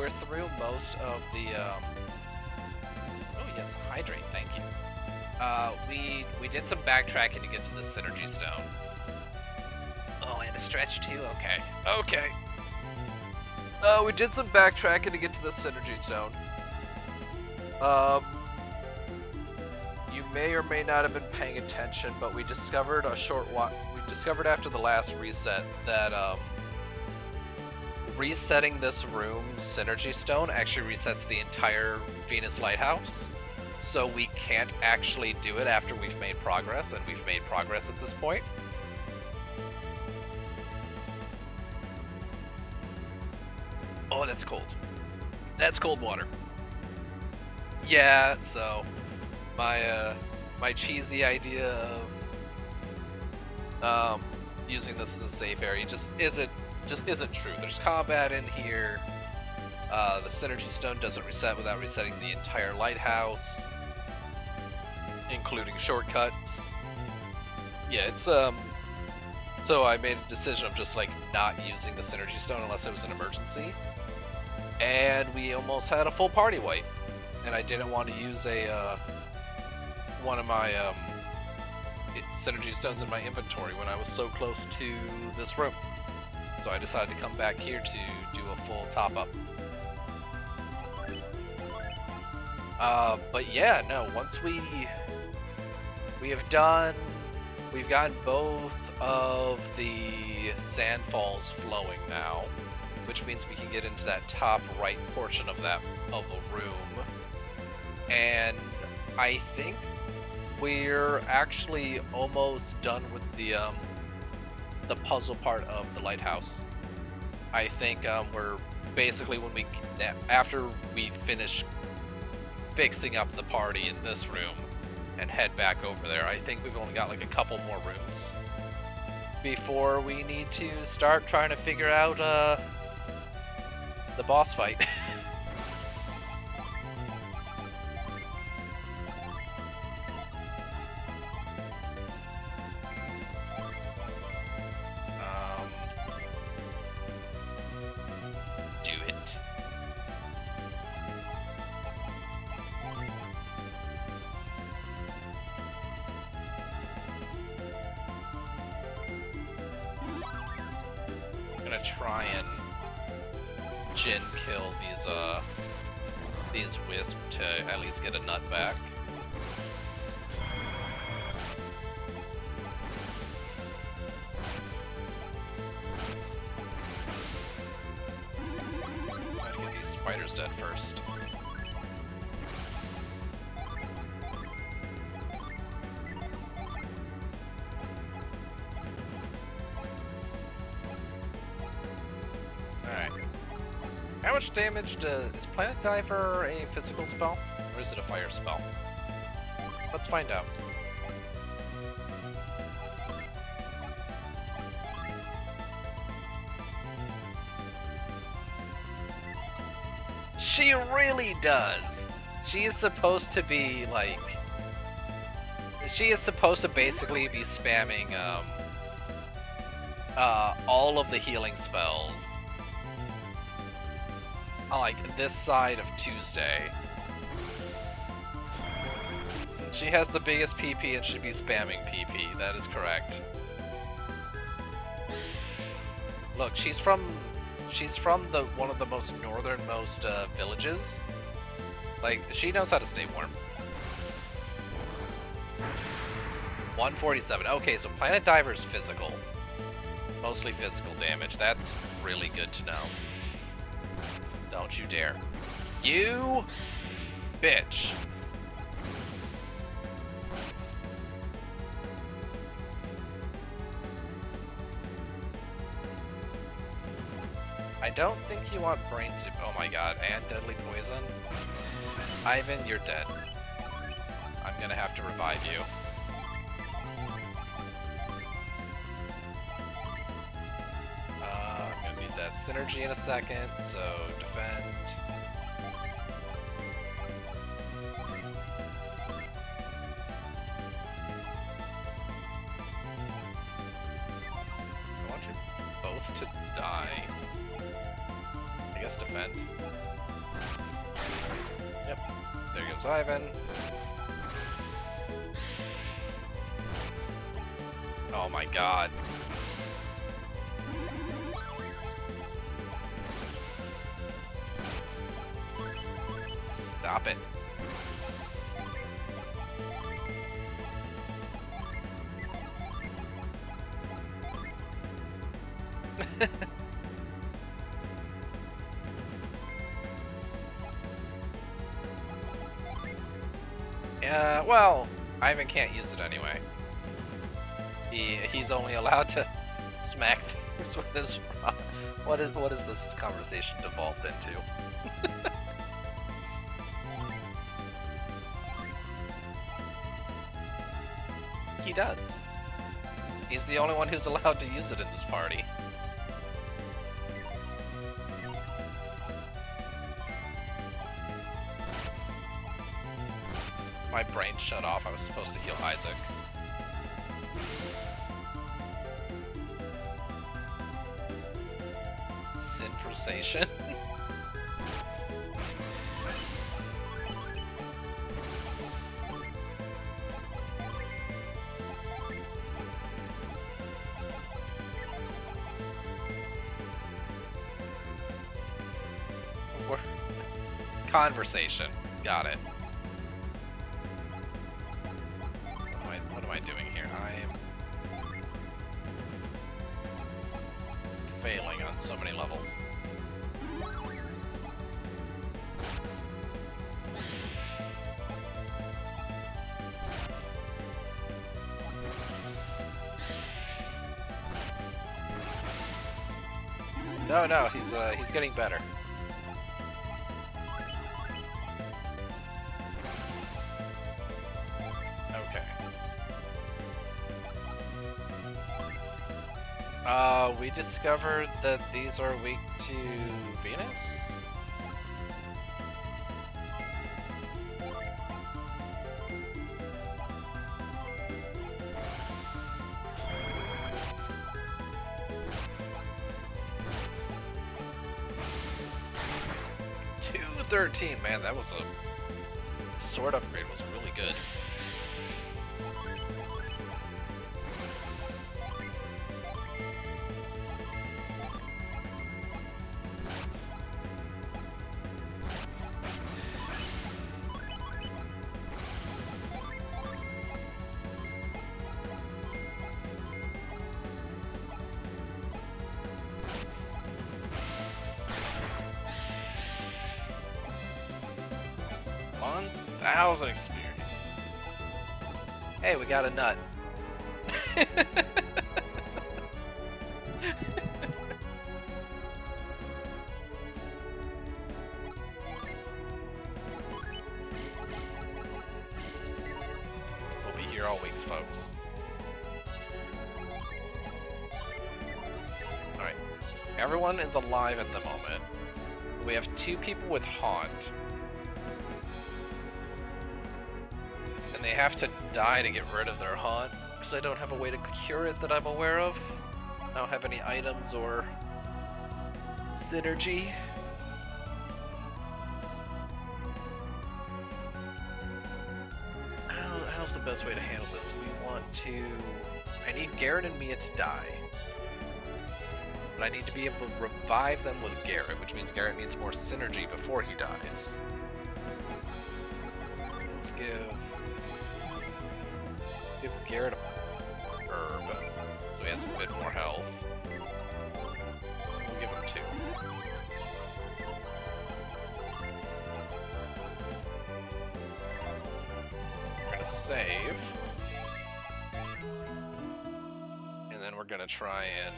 through most of the Oh yes, hydrate, thank you. We did some backtracking to get to the synergy stone. Oh, and a stretch too? Okay. Okay. We did some backtracking to get to the synergy stone. You may or may not have been paying attention, but we discovered we discovered after the last reset that resetting this room's synergy stone actually resets the entire Venus lighthouse. So we can't actually do it after we've made progress, and we've made progress at this point. Oh, that's cold. That's cold water. Yeah, so my cheesy idea of using this as a safe area just isn't true. There's combat in here. The synergy stone doesn't reset without resetting the entire lighthouse, including shortcuts. Yeah, it's so I made a decision of just like not using the synergy stone unless it was an emergency. And we almost had a full party wipe. And I didn't want to use a one of my synergy stones in my inventory when I was so close to this room. So I decided to come back here to do a full top up. But yeah, no, once we've gotten both of the sand falls flowing now, which means we can get into that top right portion of the room. And I think we're actually almost done with the puzzle part of the lighthouse. I think we're basically after we finish fixing up the party in this room and head back over there, I think we've only got like a couple more rooms before we need to start trying to figure out the boss fight. Do it. I'm gonna try and Jin kill these wisps to at least get a nut back. Try to get these spiders dead first. How much damage is Planet Diver a physical spell, or is it a fire spell? Let's find out. She really does. She is supposed to be like... She is supposed to basically be spamming all of the healing spells on like this side of Tuesday. She has the biggest PP and should be spamming PP. That is correct. Look, she's from the one of the most northernmost villages. Like, she knows how to stay warm. 147. Okay, so Planet Diver's physical. Mostly physical damage. That's really good to know. Don't you dare. You bitch. I don't think you want brain soup. Oh my god, and deadly poison. Ivan, you're dead. I'm gonna have to revive you. I'm gonna need that synergy in a second, so defend. both to die. I guess defend. Yep. There goes Ivan. Oh my god. Stop it. Yeah, well, Ivan can't use it anyway. He's only allowed to smack things with his rod. What is this conversation devolved into? He does. He's the only one who's allowed to use it in this party. My brain shut off. I was supposed to heal Isaac. Synchronization. Conversation. Got it. What am I doing here? I am failing on so many levels. No, he's getting better. We discovered that these are weak to Venus? $213, man, that was a sword upgrade was really good. Experience. Hey, we got a nut. We'll be here all week, folks. Alright. Everyone is alive at the moment. We have 2 people with Haunt. They have to die to get rid of their haunt, because I don't have a way to cure it that I'm aware of. I don't have any items or synergy. How's the best way to handle this? We want to... I need Garrett and Mia to die. But I need to be able to revive them with Garrett, which means Garrett needs more synergy before he dies. So let's give Garrett a herb, so he has a bit more health. We'll give him 2. We're gonna save. And then we're gonna try and...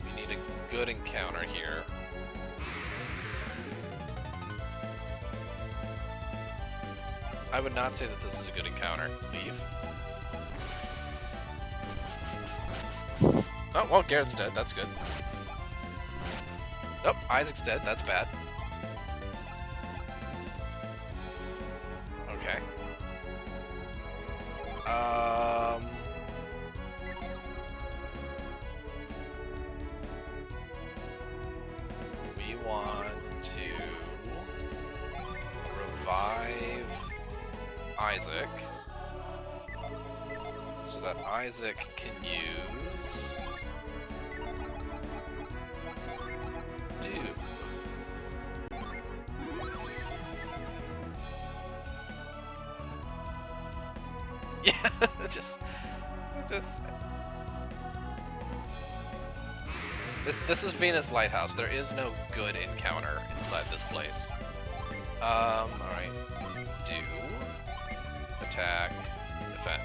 We need a good encounter here. I would not say that this is a good encounter. Leave. Oh, well, Garrett's dead. That's good. Nope, Isaac's dead. That's bad. Okay. Isaac so that Isaac can use yeah, just this is Venus Lighthouse. There is no good encounter inside this place. Alright. Do attack, defend.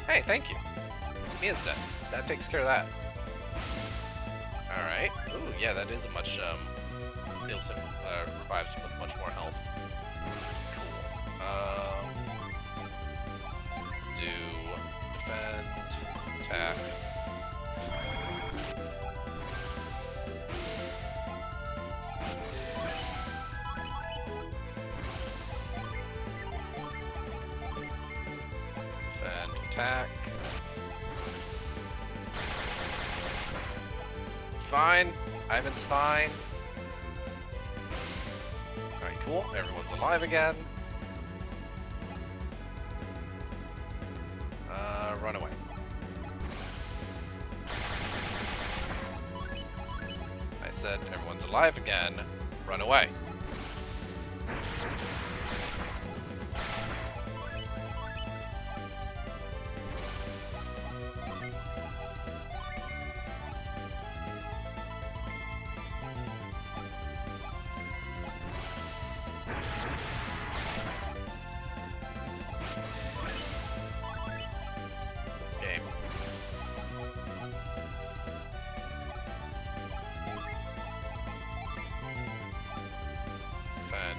Hey, thank you. Mia's dead. That takes care of that. Alright. Ooh, yeah, that is a much heals him, revives him with much more health. Cool. Do defend, attack. Defend, attack. It's fine. Ivan's fine. Alright, cool. Everyone's alive again. Run away. I said everyone's alive again. Run away. Game. Defend.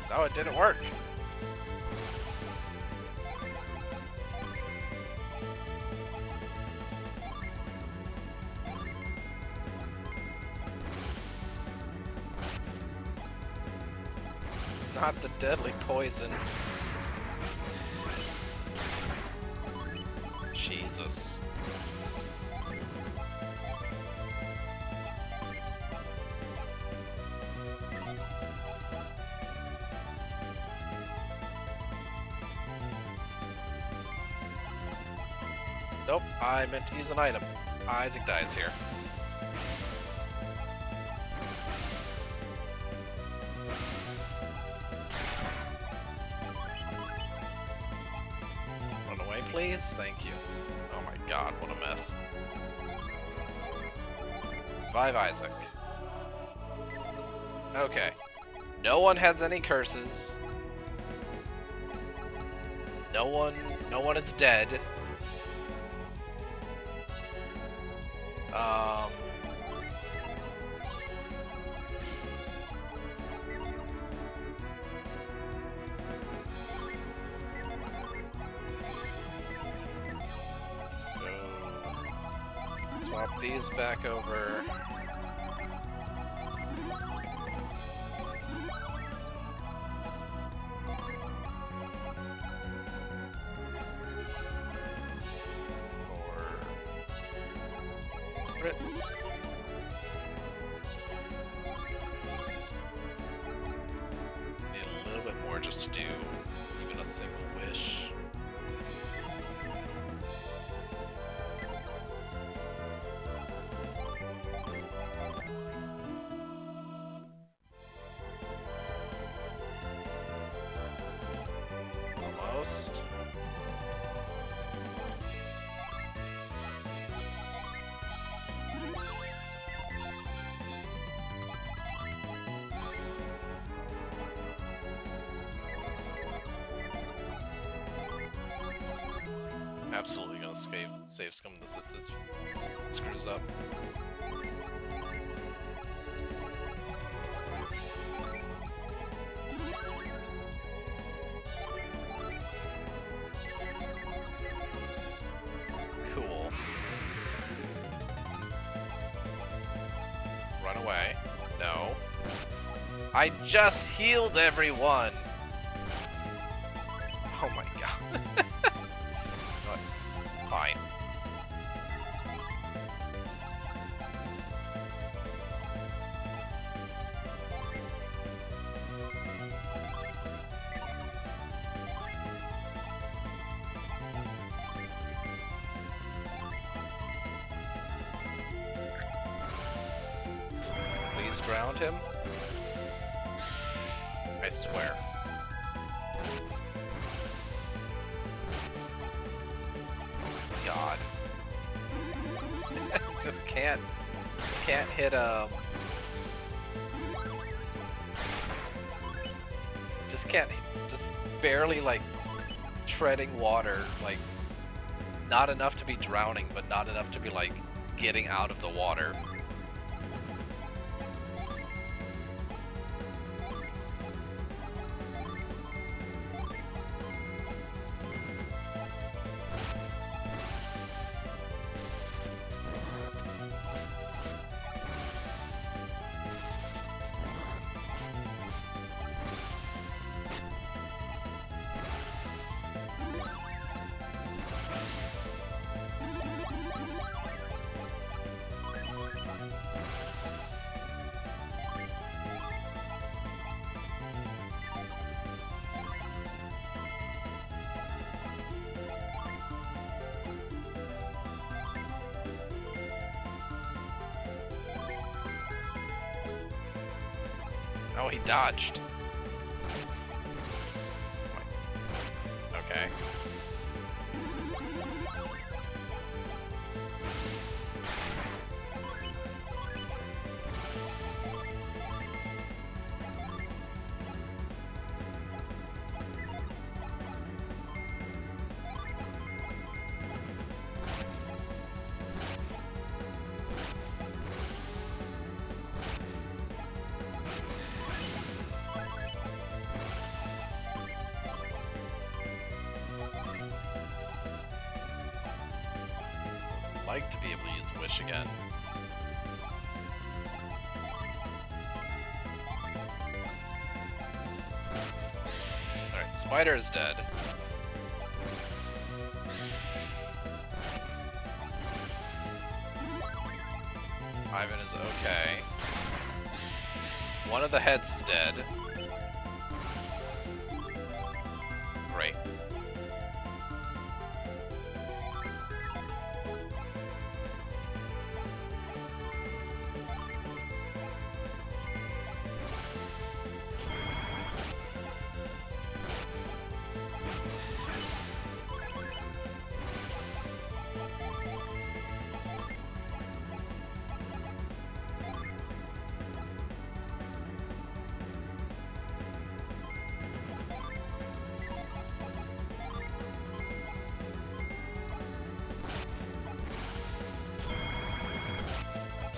No, it didn't work. Not the deadly poison. Jesus. Nope, I meant to use an item. Isaac dies here. Run away, please. Thank you. Oh my god, what a mess. Revive Isaac. Okay. No one has any curses. No one is dead. Let's go swap these back over. Spritz. Need a little bit more just to do even a single wish. Almost. Absolutely gonna save scum this if this screws up. Cool. I just healed everyone! Oh my god. What? Fine. Please drown him. I swear. God. Just can't hit just barely like treading water, like not enough to be drowning, but not enough to be like getting out of the water. Oh, he dodged. Okay. Like to be able to use Wish again. Alright, Spider is dead. Ivan is okay. One of the heads is dead. Great.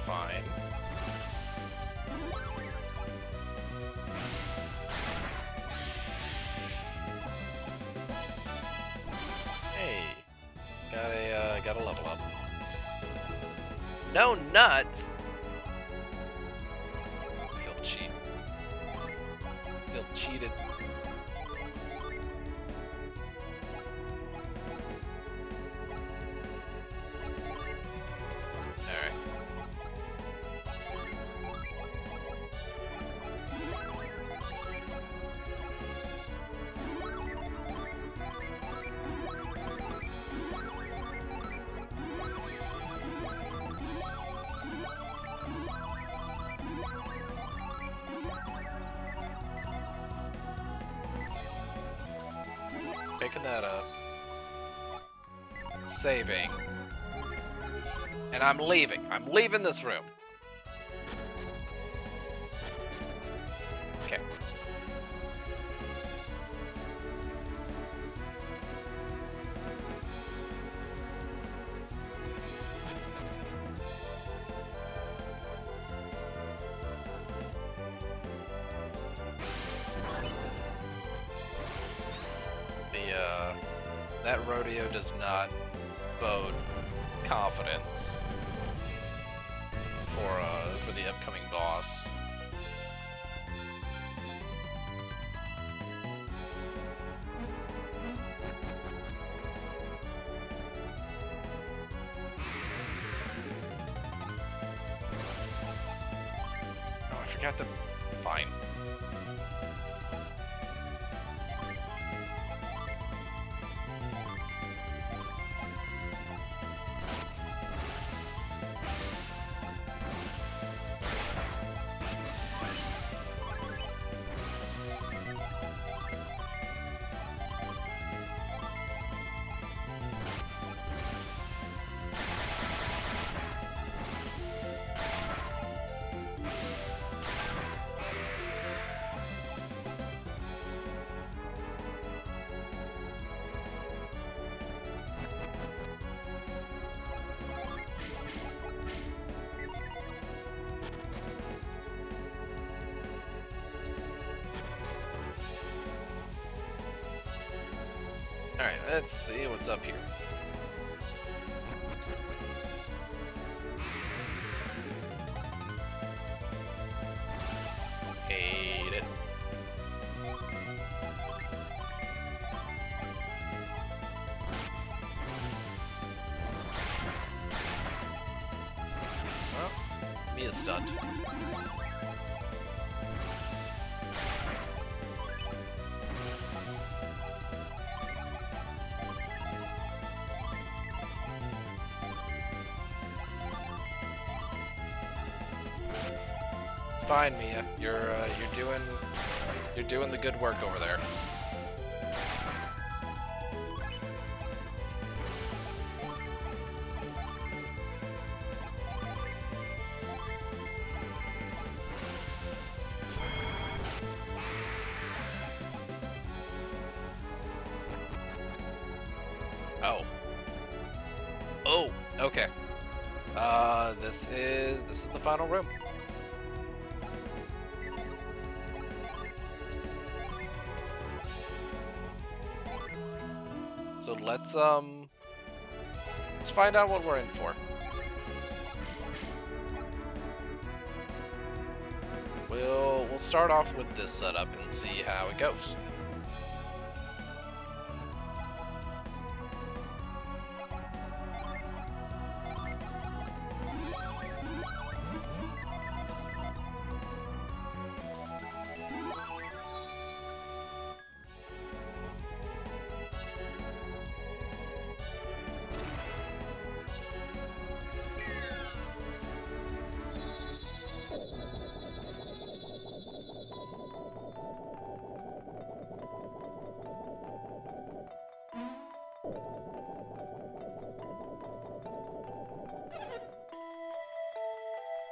Fine. Hey, got a level up. No nuts. Feel cheat. Feel cheated. Picking that up. Saving. And I'm leaving. I'm leaving this room. Okay. That rodeo does not bode confidence for the upcoming boss. forgot to... Fine. Alright, let's see what's up here. Hate it. Well, Mia's stunned. Fine, Mia. You're doing the good work over there. Oh. Oh, okay. This is the final room. So let's find out what we're in for. We'll start off with this setup and see how it goes.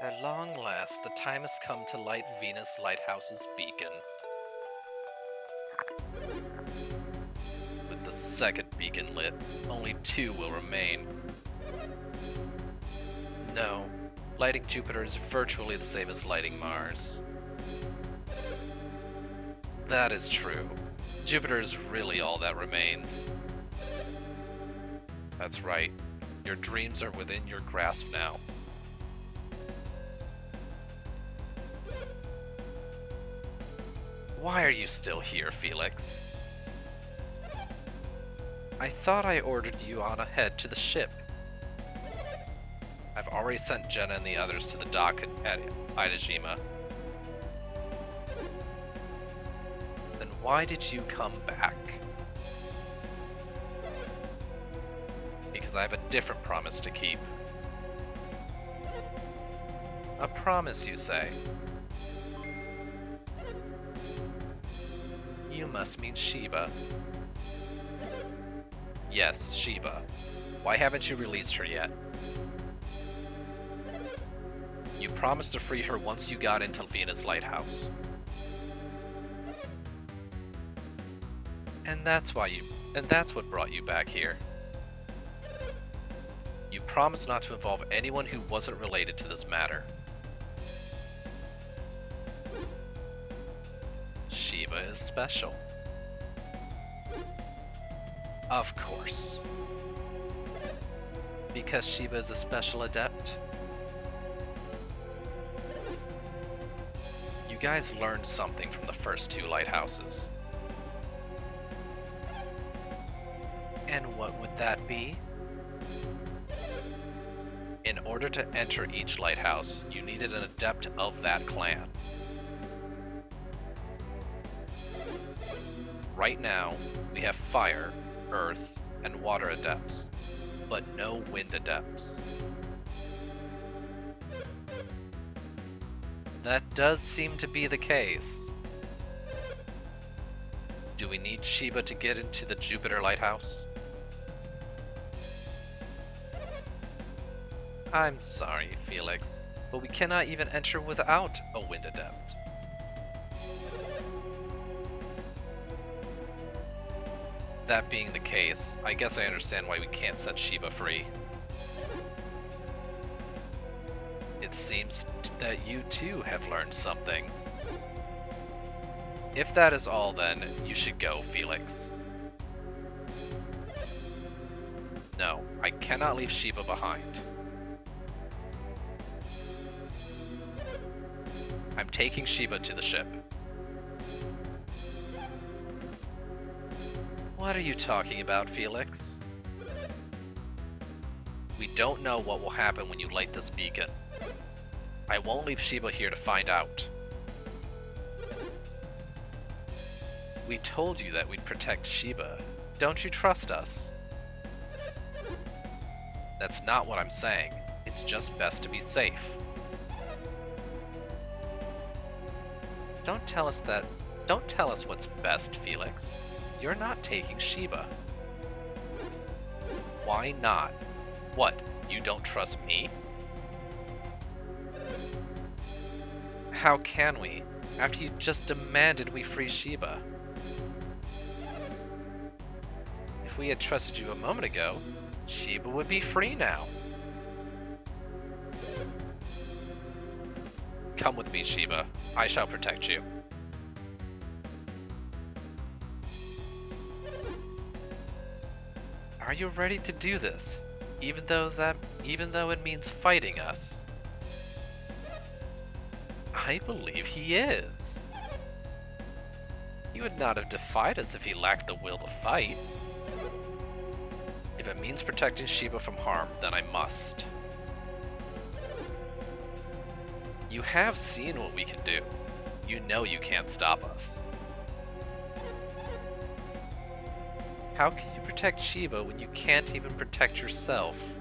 At long last, the time has come to light Venus Lighthouse's beacon. With the second beacon lit, only 2 will remain. No, lighting Jupiter is virtually the same as lighting Mars. That is true. Jupiter is really all that remains. That's right. Your dreams are within your grasp now. Why are you still here, Felix? I thought I ordered you on ahead to the ship. I've already sent Jenna and the others to the dock at Idajima. Then why did you come back? Because I have a different promise to keep. A promise, you say? You must mean Sheba. Yes, Sheba. Why haven't you released her yet? You promised to free her once you got into Venus Lighthouse. And that's what brought you back here. You promised not to involve anyone who wasn't related to this matter. Sheba is special. Of course. Because Sheba is a special adept. You guys learned something from the first 2 lighthouses. And what would that be? In order to enter each lighthouse, you needed an adept of that clan. Right now, we have fire, earth, and water adepts, but no wind adepts. That does seem to be the case. Do we need Sheba to get into the Jupiter Lighthouse? I'm sorry, Felix, but we cannot even enter without a wind adept. That being the case, I guess I understand why we can't set Sheba free. It seems that you too have learned something. If that is all, then you should go, Felix. No, I cannot leave Sheba behind. I'm taking Sheba to the ship. What are you talking about, Felix? We don't know what will happen when you light this beacon. I won't leave Sheba here to find out. We told you that we'd protect Sheba. Don't you trust us? That's not what I'm saying. It's just best to be safe. Don't tell us what's best, Felix. You're not taking Sheba. Why not? What, you don't trust me? How can we, after you just demanded we free Sheba? If we had trusted you a moment ago, Sheba would be free now. Come with me, Sheba. I shall protect you. Are you ready to do this? Even though it means fighting us? I believe he is. He would not have defied us if he lacked the will to fight. If it means protecting Sheba from harm, then I must. You have seen what we can do. You know you can't stop us. How can you protect Sheba when you can't even protect yourself?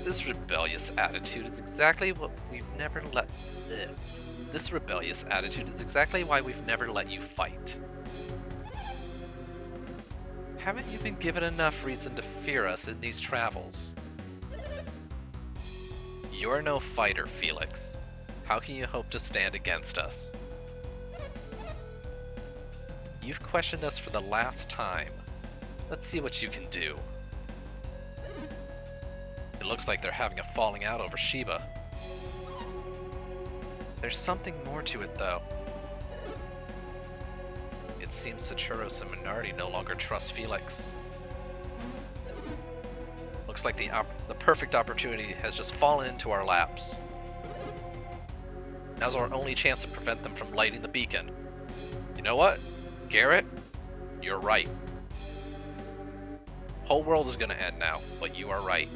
This rebellious attitude is exactly what we've never let... This rebellious attitude is exactly why we've never let you fight. Haven't you been given enough reason to fear us in these travels? You're no fighter, Felix. How can you hope to stand against us? You've questioned us for the last time. Let's see what you can do. It looks like they're having a falling out over Sheba. There's something more to it, though. It seems Saturos and Minardi no longer trust Felix. Looks like the perfect opportunity has just fallen into our laps. Now's our only chance to prevent them from lighting the beacon. You know what? Garrett, you're right. Whole world is gonna end now, but you are right.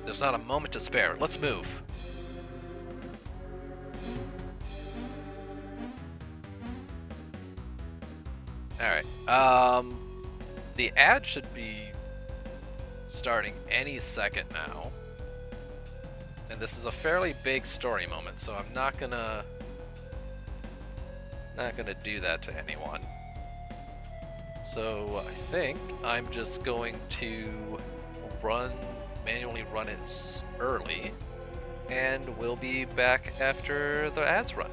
There's not a moment to spare. Let's move. Alright, the ad should be starting any second now. And this is a fairly big story moment, so I'm not gonna do that to anyone. So I think I'm just going to manually run it early, and we'll be back after the ads run.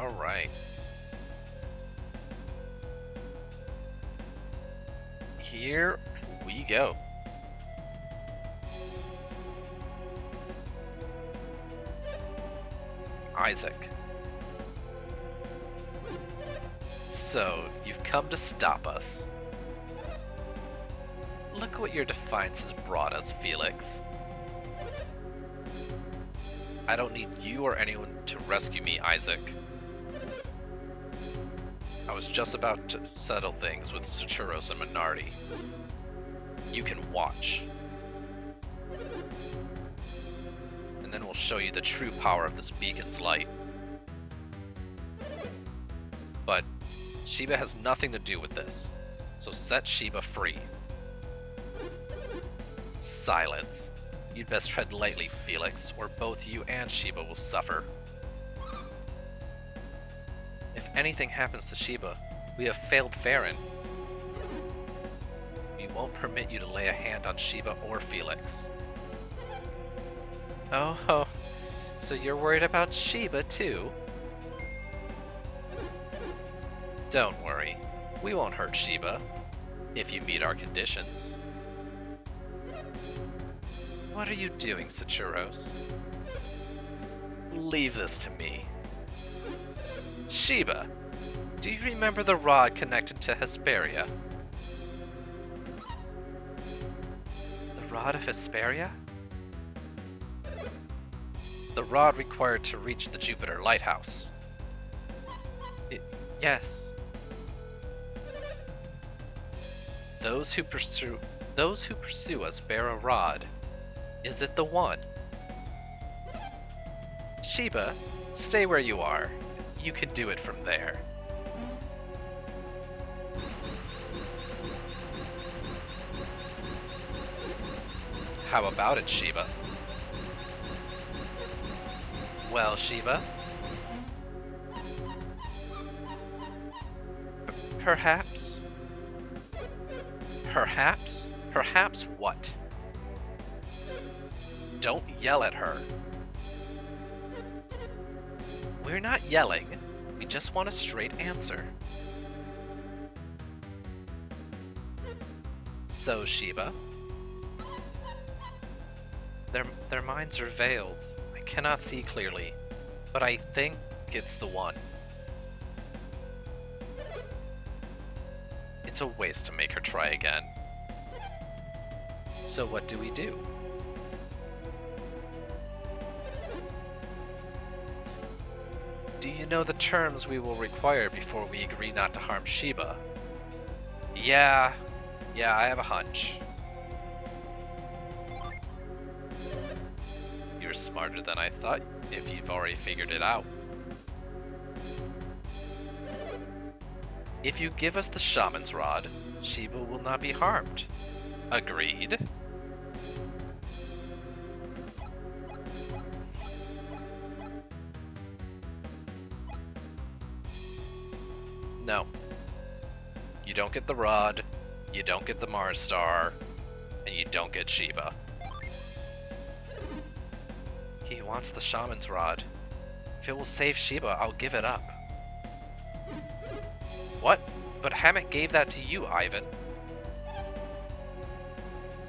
Alright. Here we go. Isaac. So, you've come to stop us. Look what your defiance has brought us, Felix. I don't need you or anyone to rescue me, Isaac. I was just about to settle things with Saturos and Minardi. You can watch. And then we'll show you the true power of this beacon's light. But Sheba has nothing to do with this, so set Sheba free. Silence. You'd best tread lightly, Felix, or both you and Sheba will suffer. If anything happens to Sheba, we have failed Farron. We won't permit you to lay a hand on Sheba or Felix. Oh, so you're worried about Sheba too? Don't worry, we won't hurt Sheba, if you meet our conditions. What are you doing, Saturos? Leave this to me. Sheba, do you remember the rod connected to Hesperia? The rod of Hesperia? The rod required to reach the Jupiter lighthouse. Yes. Those who pursue us bear a rod. Is it the one? Sheba, stay where you are. You can do it from there. How about it, Sheba? Well, Sheba? Perhaps? Perhaps? Perhaps what? Don't yell at her. We're not yelling. We just want a straight answer. So, Sheba? Their minds are veiled. I cannot see clearly, but I think it's the one. It's a waste to make her try again. So what do we do? Do you know the terms we will require before we agree not to harm Sheba? Yeah, I have a hunch. You're smarter than I thought if you've already figured it out. If you give us the shaman's rod, Sheba will not be harmed. Agreed? No. You don't get the rod, you don't get the Mars star, and you don't get Sheba. He wants the shaman's rod. If it will save Sheba, I'll give it up. What? But Hammett gave that to you, Ivan.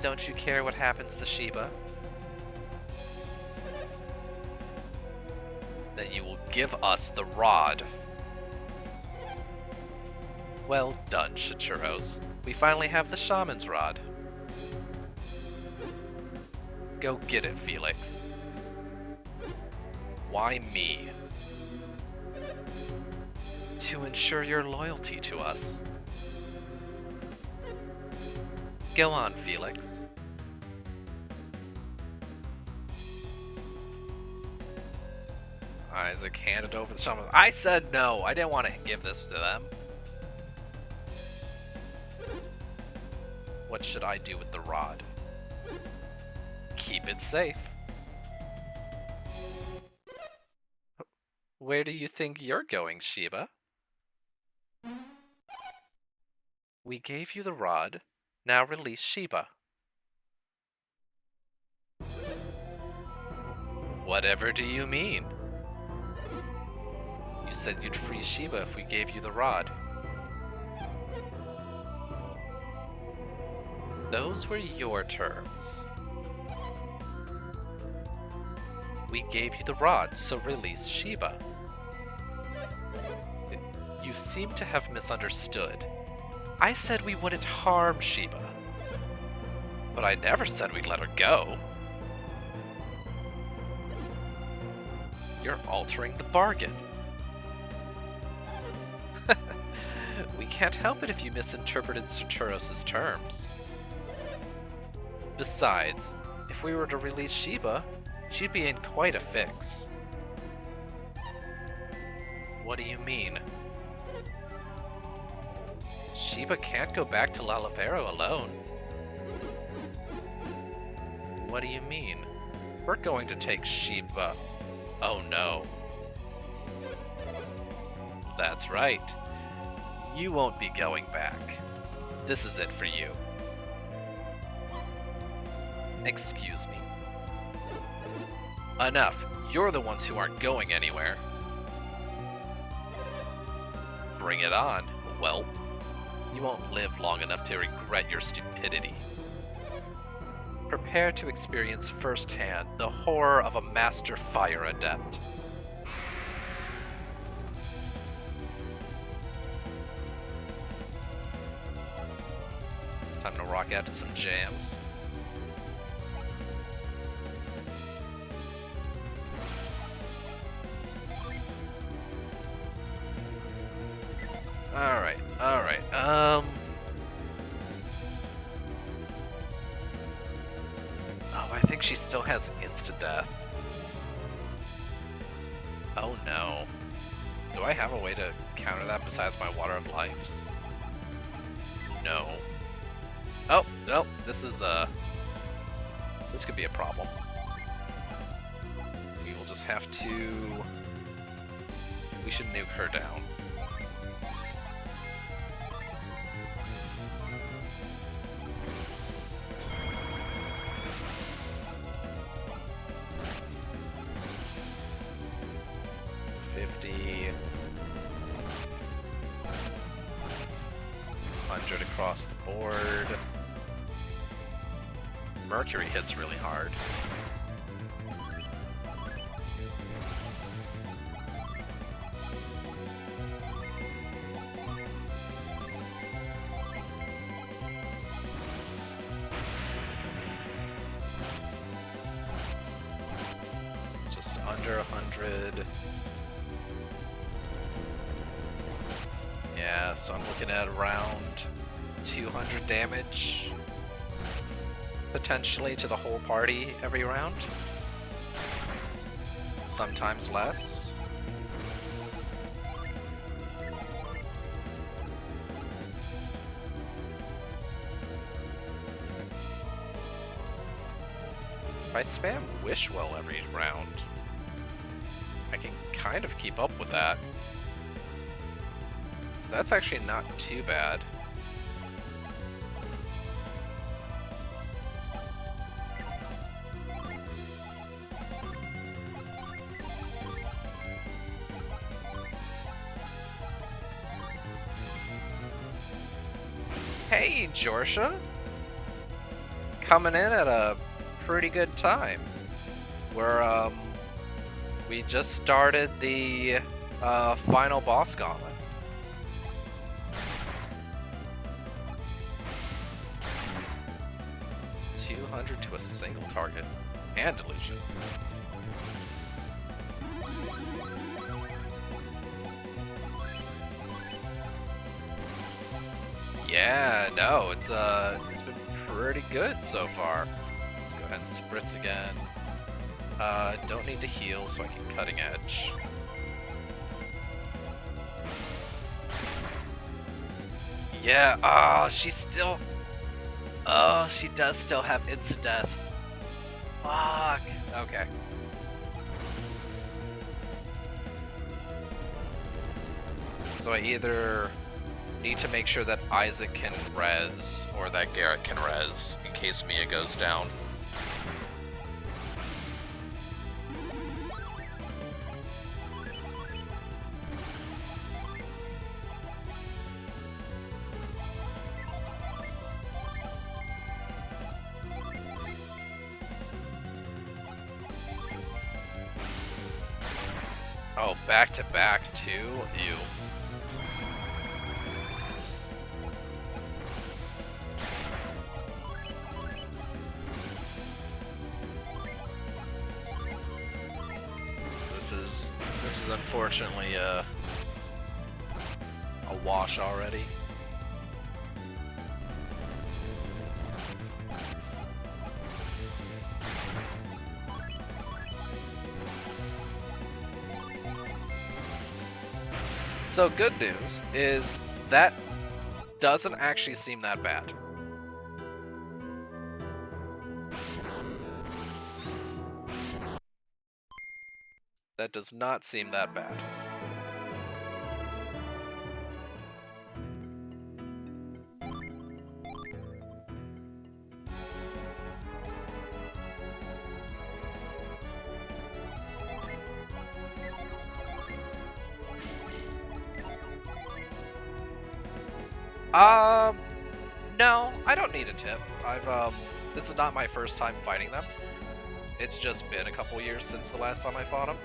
Don't you care what happens to Sheba? Then you will give us the rod. Well done, Saturos. We finally have the shaman's rod. Go get it, Felix. Why me? To ensure your loyalty to us. Go on, Felix. Isaac handed over the shaman. I said no. I didn't want to give this to them. What should I do with the rod? Keep it safe. Where do you think you're going, Sheba? We gave you the rod. Now release Sheba. Whatever do you mean? You said you'd free Sheba if we gave you the rod. Those were your terms. We gave you the rod, so release Sheba. You seem to have misunderstood. I said we wouldn't harm Sheba. But I never said we'd let her go. You're altering the bargain. We can't help it if you misinterpreted Saturos' terms. Besides, if we were to release Sheba, she'd be in quite a fix. What do you mean? Sheba can't go back to Lalavero alone. What do you mean? We're going to take Sheba. Oh no. That's right. You won't be going back. This is it for you. Excuse me. Enough. You're the ones who aren't going anywhere. Bring it on, whelp. You won't live long enough to regret your stupidity. Prepare to experience firsthand the horror of a master fire adept. Time to rock out to some jams. Alright, alright, Oh, I think she still has insta-death. Oh no. Do I have a way to counter that besides my Water of Lives? No. Oh, no, this could be a problem. We will just have to... We should nuke her down. Across the board. Mercury hits really hard. Just under 100. Yeah, so I'm looking at around 200 damage, potentially, to the whole party every round. Sometimes less. If I spam Wishwell every round, I can kind of keep up with that. So that's actually not too bad. Hey, Jorsha! Coming in at a pretty good time. We just started the final boss gauntlet. $200 to a single target. And Delusion. Yeah, no, it's been pretty good so far. Let's go ahead and spritz again. Don't need to heal, so I can cutting edge. Yeah, she's still... Oh, she does still have insta-death. Fuck. Okay. So I either need to make sure that Isaac can res, or that Garrett can res, in case Mia goes down. Oh, back to back too? Ew. This is unfortunately a wash already. So good news is that doesn't actually seem that bad. That does not seem that bad. No, I don't need a tip. This is not my first time fighting them. It's just been a couple years since the last time I fought them.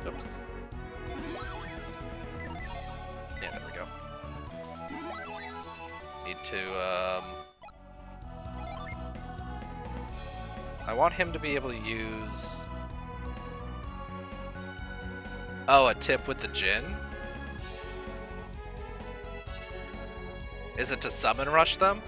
Oops. Yeah, there we go. Need to, I want him to be able to use... Oh, a tip with the Jin? Is it to summon rush them?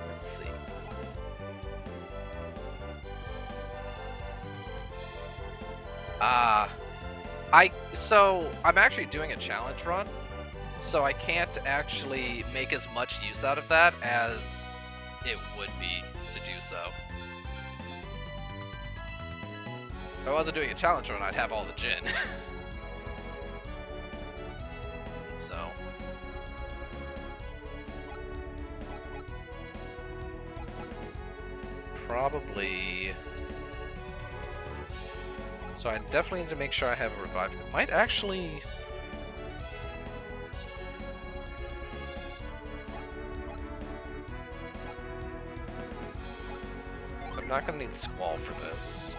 Let's see. So I'm actually doing a challenge run, so I can't actually make as much use out of that as it would be to do so. If I wasn't doing a challenge run, I'd have all the Jin. So. Probably... So I definitely need to make sure I have a revive. It might actually... So I'm not going to need Squall for this.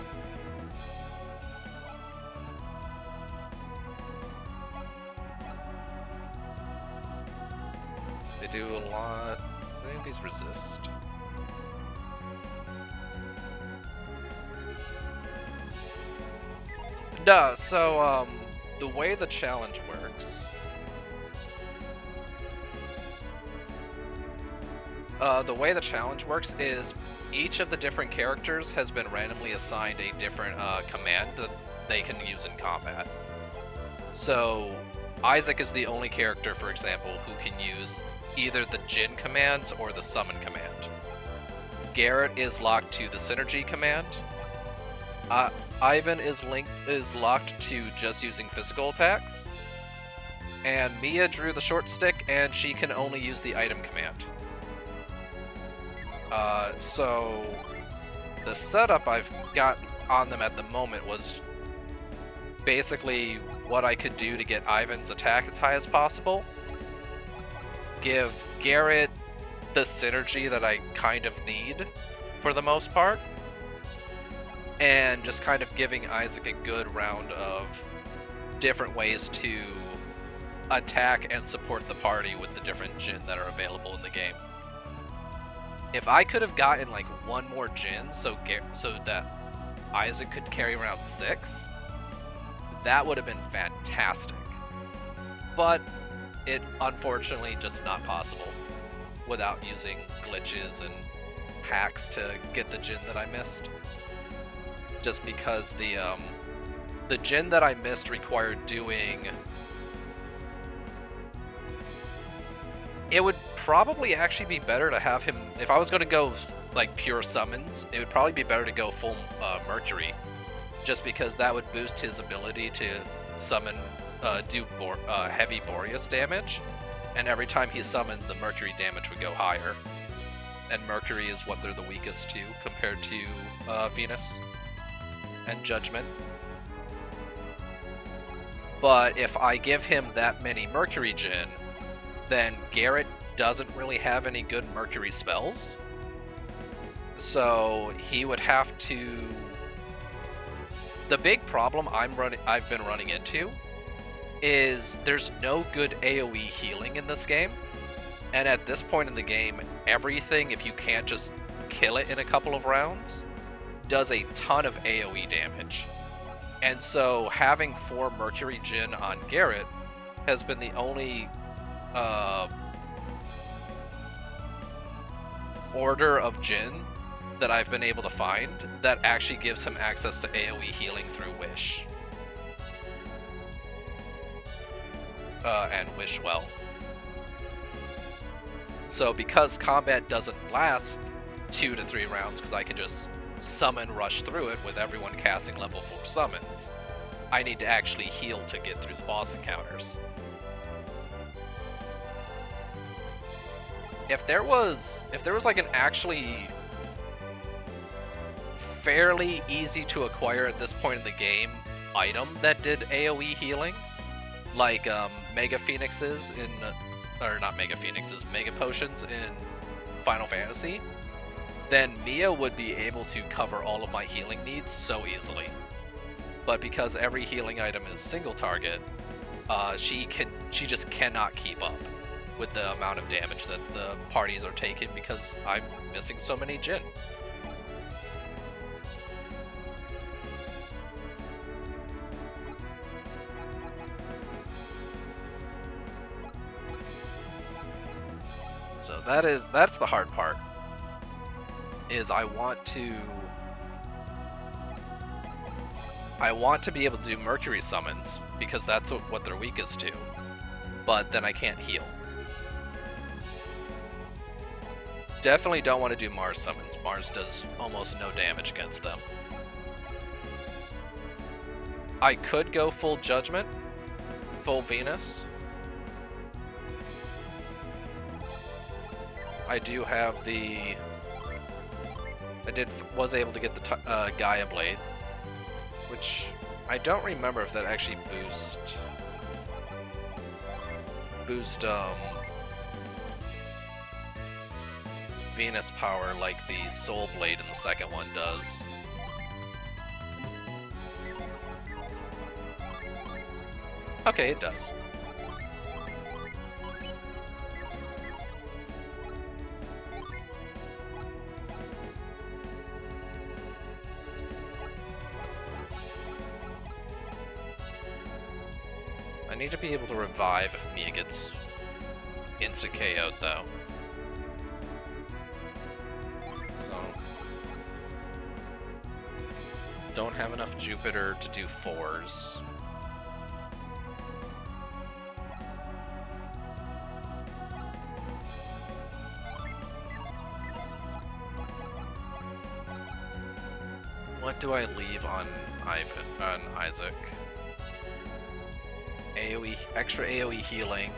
They do a lot... Do any of these resist? No, so, the way the challenge works... is each of the different characters has been randomly assigned a different, command that they can use in combat. So, Isaac is the only character, for example, who can use either the Jin commands or the Summon command. Garrett is locked to the Synergy command. Ivan is locked to just using physical attacks. And Mia drew the short stick, and she can only use the item command. So the setup I've got on them at the moment was basically what I could do to get Ivan's attack as high as possible. Give Garrett the synergy that I kind of need for the most part. And just kind of giving Isaac a good round of different ways to attack and support the party with the different Jin that are available in the game. If I could have gotten like one more Jin so that Isaac could carry around 6, that would have been fantastic. But it unfortunately just not possible without using glitches and hacks to get the Jin that I missed. Just because the Jin that I missed required doing... It would probably actually be better to have him... If I was going to go like pure summons, it would probably be better to go full Mercury. Just because that would boost his ability to summon, do heavy Boreas damage. And every time he summoned, the Mercury damage would go higher. And Mercury is what they're the weakest to compared to Venus. and Judgment. But if I give him that many Mercury Djinn, then Garrett doesn't really have any good Mercury spells. So he would have to... The big problem I've been running into is there's no good AoE healing in this game. And at this point in the game, everything, if you can't just kill it in a couple of rounds, does a ton of AoE damage. And so having 4 Mercury Djinn on Garrett has been the only order of Djinn that I've been able to find that actually gives him access to AoE healing through Wish. And Wish Well. So because combat doesn't last 2 to 3 rounds, because I can just summon rush through it with everyone casting level 4 summons, I need to actually heal to get through the boss encounters. If there was like an actually fairly easy to acquire at this point in the game item that did AoE healing, like Mega Phoenixes in, or not Mega Phoenixes, Mega Potions in Final Fantasy, then Mia would be able to cover all of my healing needs so easily. But because every healing item is single target, she just cannot keep up with the amount of damage that the parties are taking because I'm missing so many Djinn. So that's the hard part. Is I want to be able to do Mercury summons because that's what they're weakest to, but then I can't heal. Definitely don't want to do Mars summons. Mars does almost no damage against them. I could go full Judgment, full Venus. I do have the... was able to get the Gaia Blade, which I don't remember if that actually boost Venus power like the Soul Blade in the second one does. Okay, it does. I need to be able to revive if Mia gets insta-KO'd though. So... don't have enough Jupiter to do 4s. What do I leave on Isaac? AoE, extra AoE healing,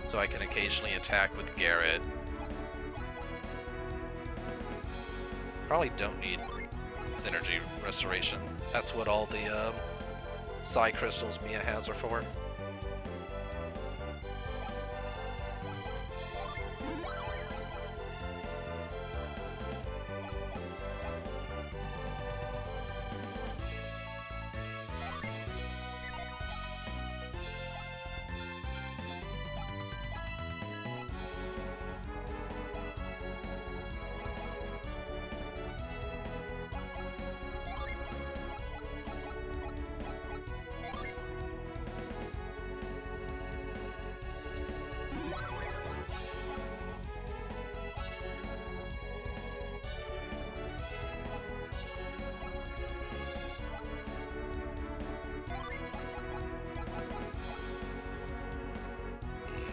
so I can occasionally attack with Garrett. Probably don't need Synergy Restoration. That's what all the Psi Crystals Mia has are for.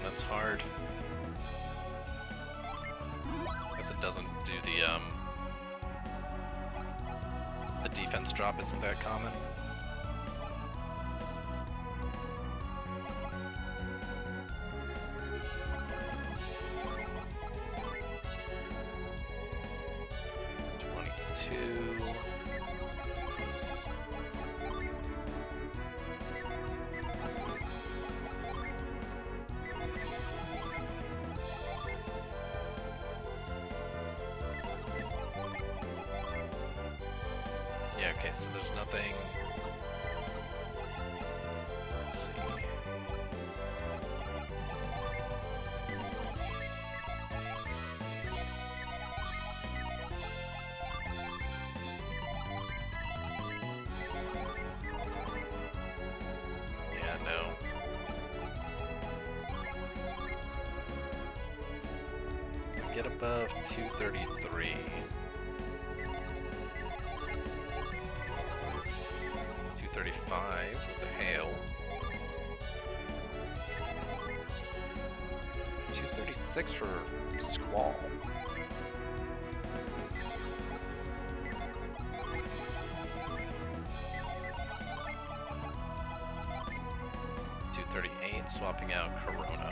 That's hard. Guess it doesn't do the defense drop isn't that common. Yeah, okay, so there's nothing... Let's see. Yeah, no. Get above 233. 235 with the hail. 236 for squall. $238, swapping out Corona.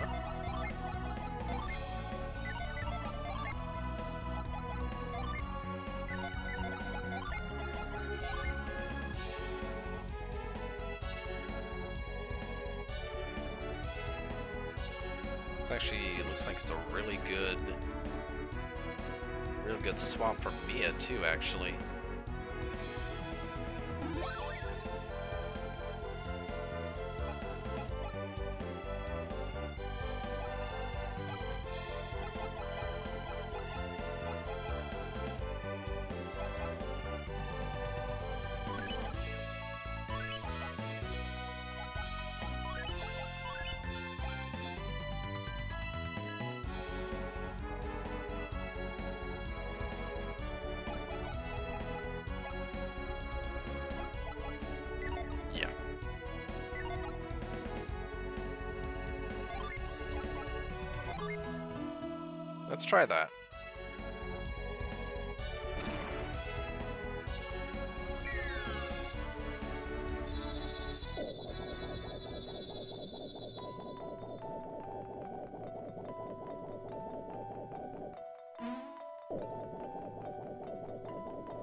Actually looks like it's a really good swap for Mia too, actually. Let's try that.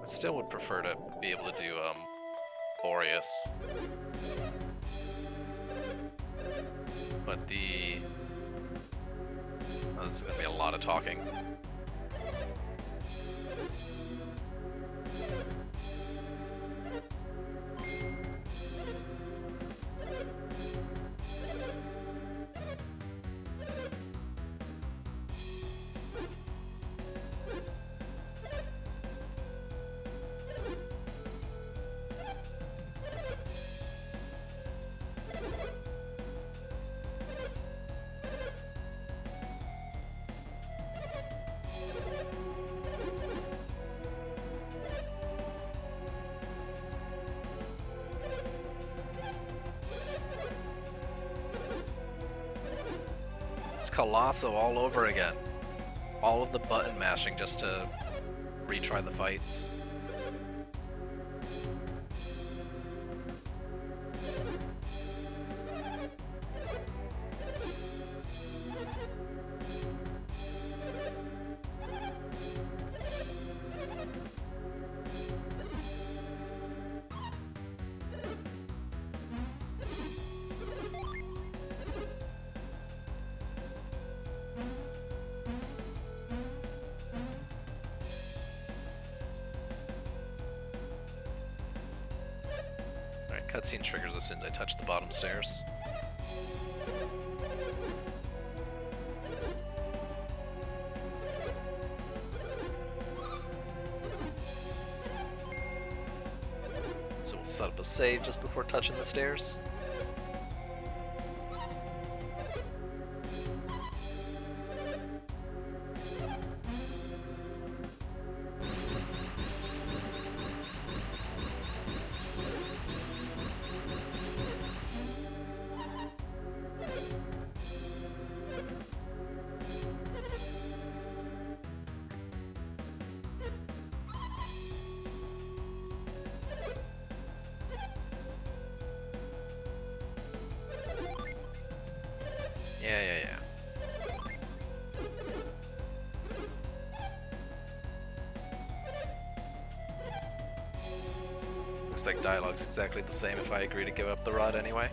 I still would prefer to be able to do Boreas. But oh, this is gonna be a lot of talking. Colosso all over again. All of the button mashing just to retry the fights. Cutscene triggers as soon as I touch the bottom stairs. So we'll set up a save just before touching the stairs. Yeah. Looks like dialogue's exactly the same if I agree to give up the rod anyway.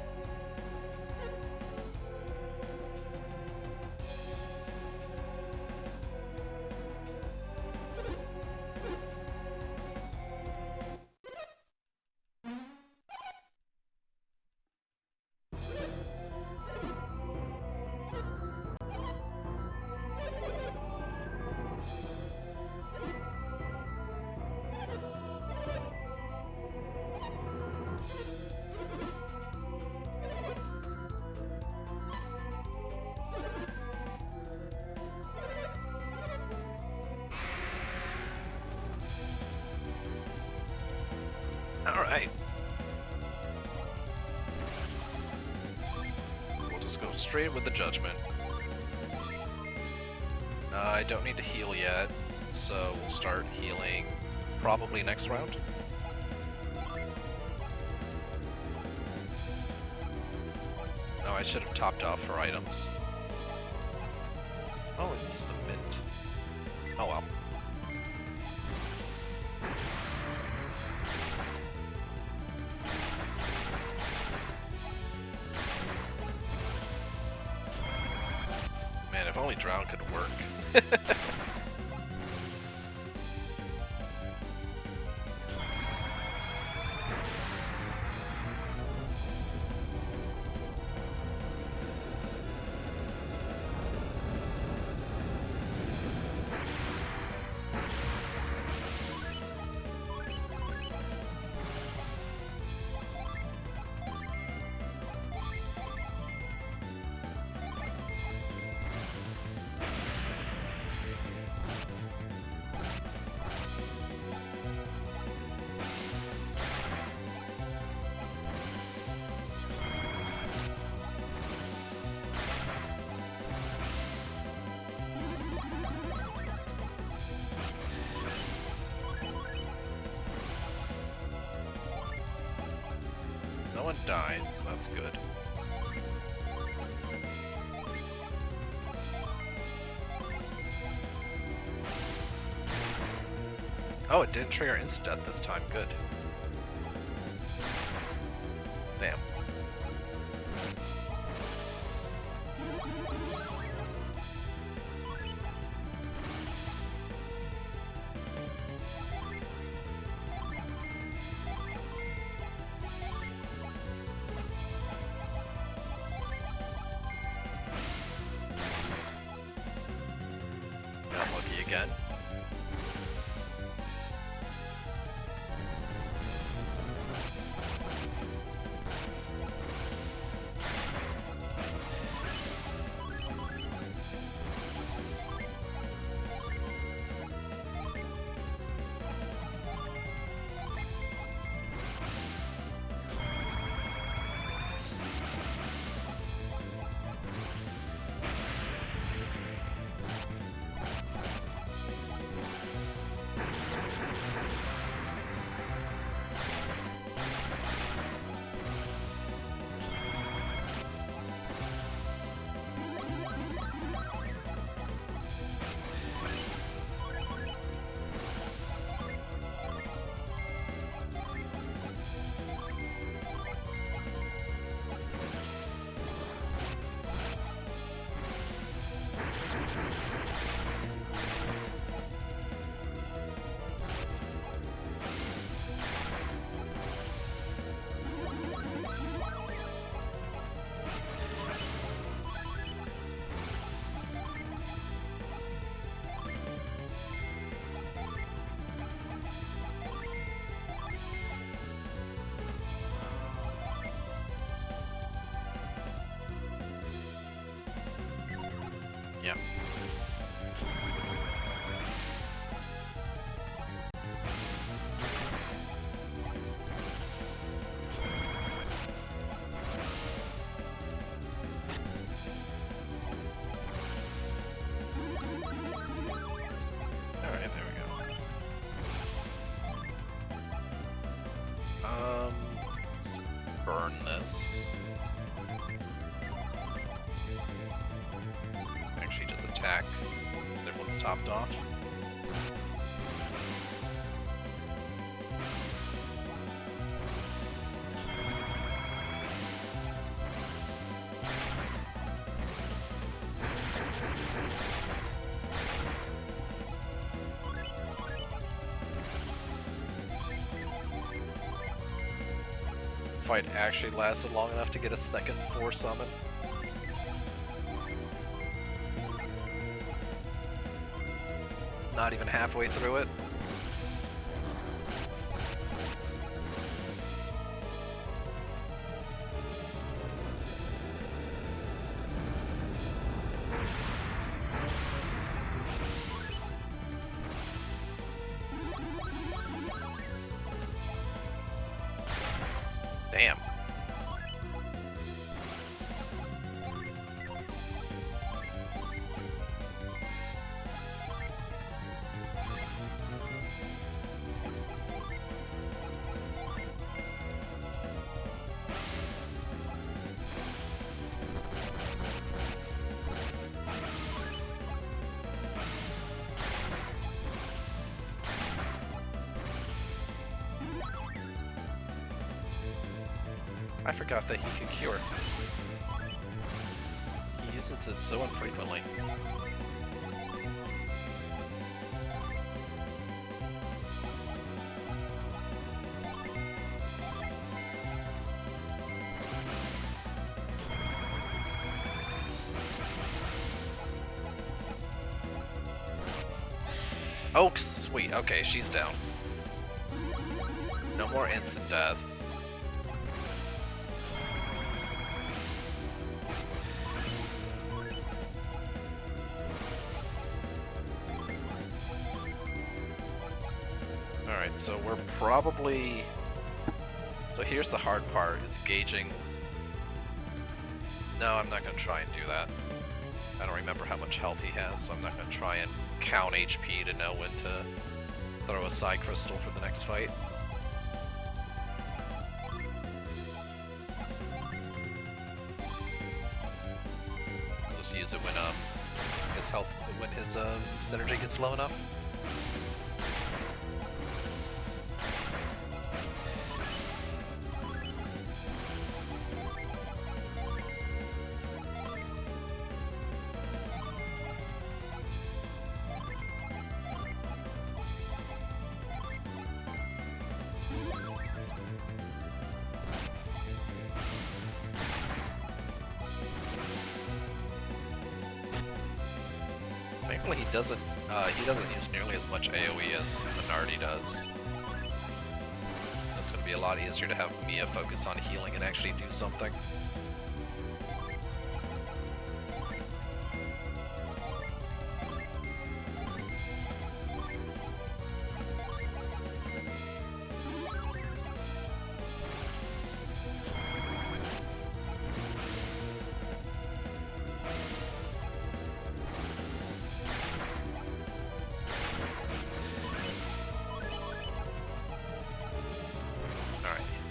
straight with the judgment. I don't need to heal yet, so we'll start healing probably next round. Oh, I should have topped off her items. Oh, we can use the mint. Oh well. Man, if only Drown could work. No one died, so that's good. Oh, it didn't trigger insta-death this time. Good. Damn. Got lucky again. Yeah. Alright, there we go. Burn this. Actually, just attack. Everyone's topped off. Fight actually lasted long enough to get a second 4 summon. Not even halfway through it. Damn. I forgot that he could cure. He uses it so infrequently. Oh, sweet. Okay, she's down. No more instant death. Alright, so we're probably... So here's the hard part, is gauging... No, I'm not going to try and do that. I don't remember how much health he has, so I'm not going to try and count HP to know when to throw a Psy Crystal for the next fight. I'll just use it when his synergy gets low enough. Thankfully, he doesn't use nearly as much AoE as Minardi does. So it's going to be a lot easier to have Mia focus on healing and actually do something.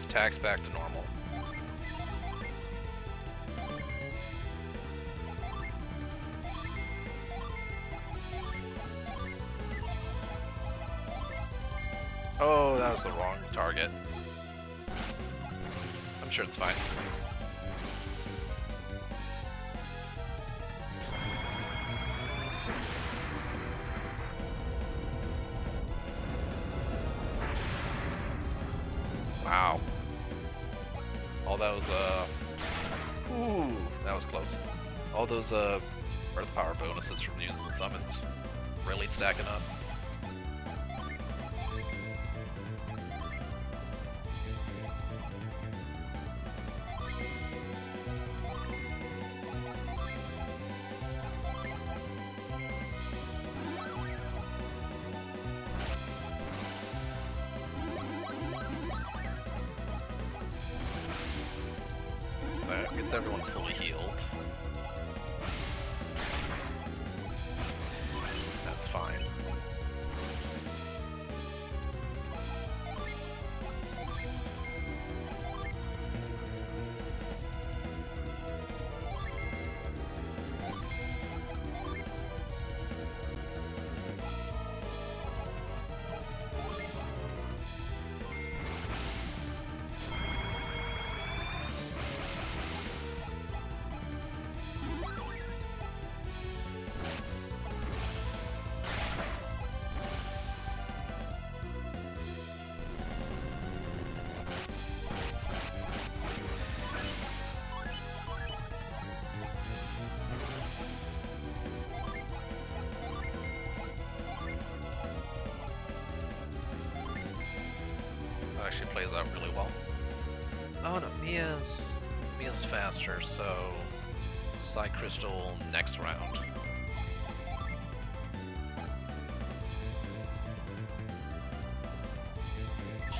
Attacks back to normal. Oh, that was the wrong target. I'm sure it's fine. Wow. All those, ooh, that was close. All those, Breath Power bonuses from using the summons really stacking up. Gets everyone fully healed. That's fine. Actually plays out really well. Oh no, Mia's faster, so Psy Crystal next round.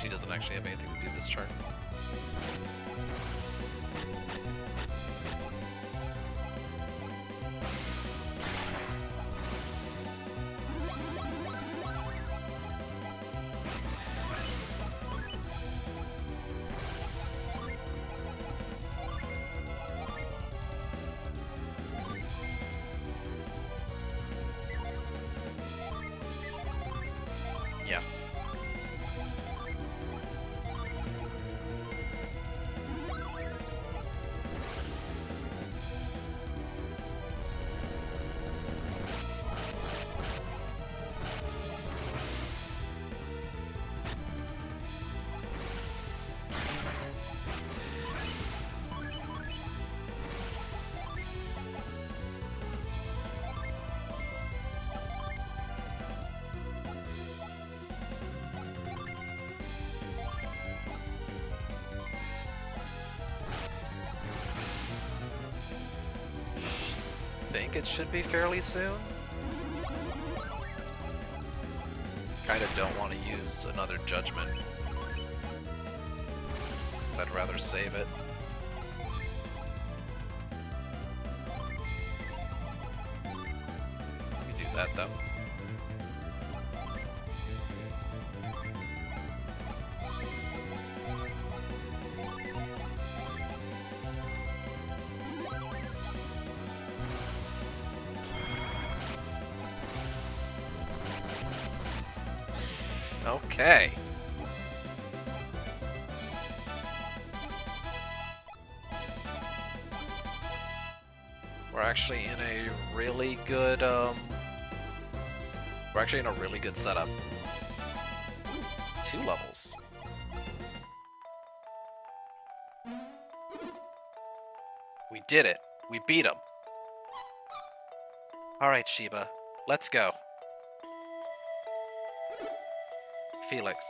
She doesn't actually have anything to do this turn. Yeah. think it should be fairly soon. Kinda don't want to use another judgment. 'Cause I'd rather save it. We do that though. Okay. We're actually in a really good, we're actually in a really good setup. 2 levels. We did it. We beat him. Alright, Sheba. Let's go. Felix,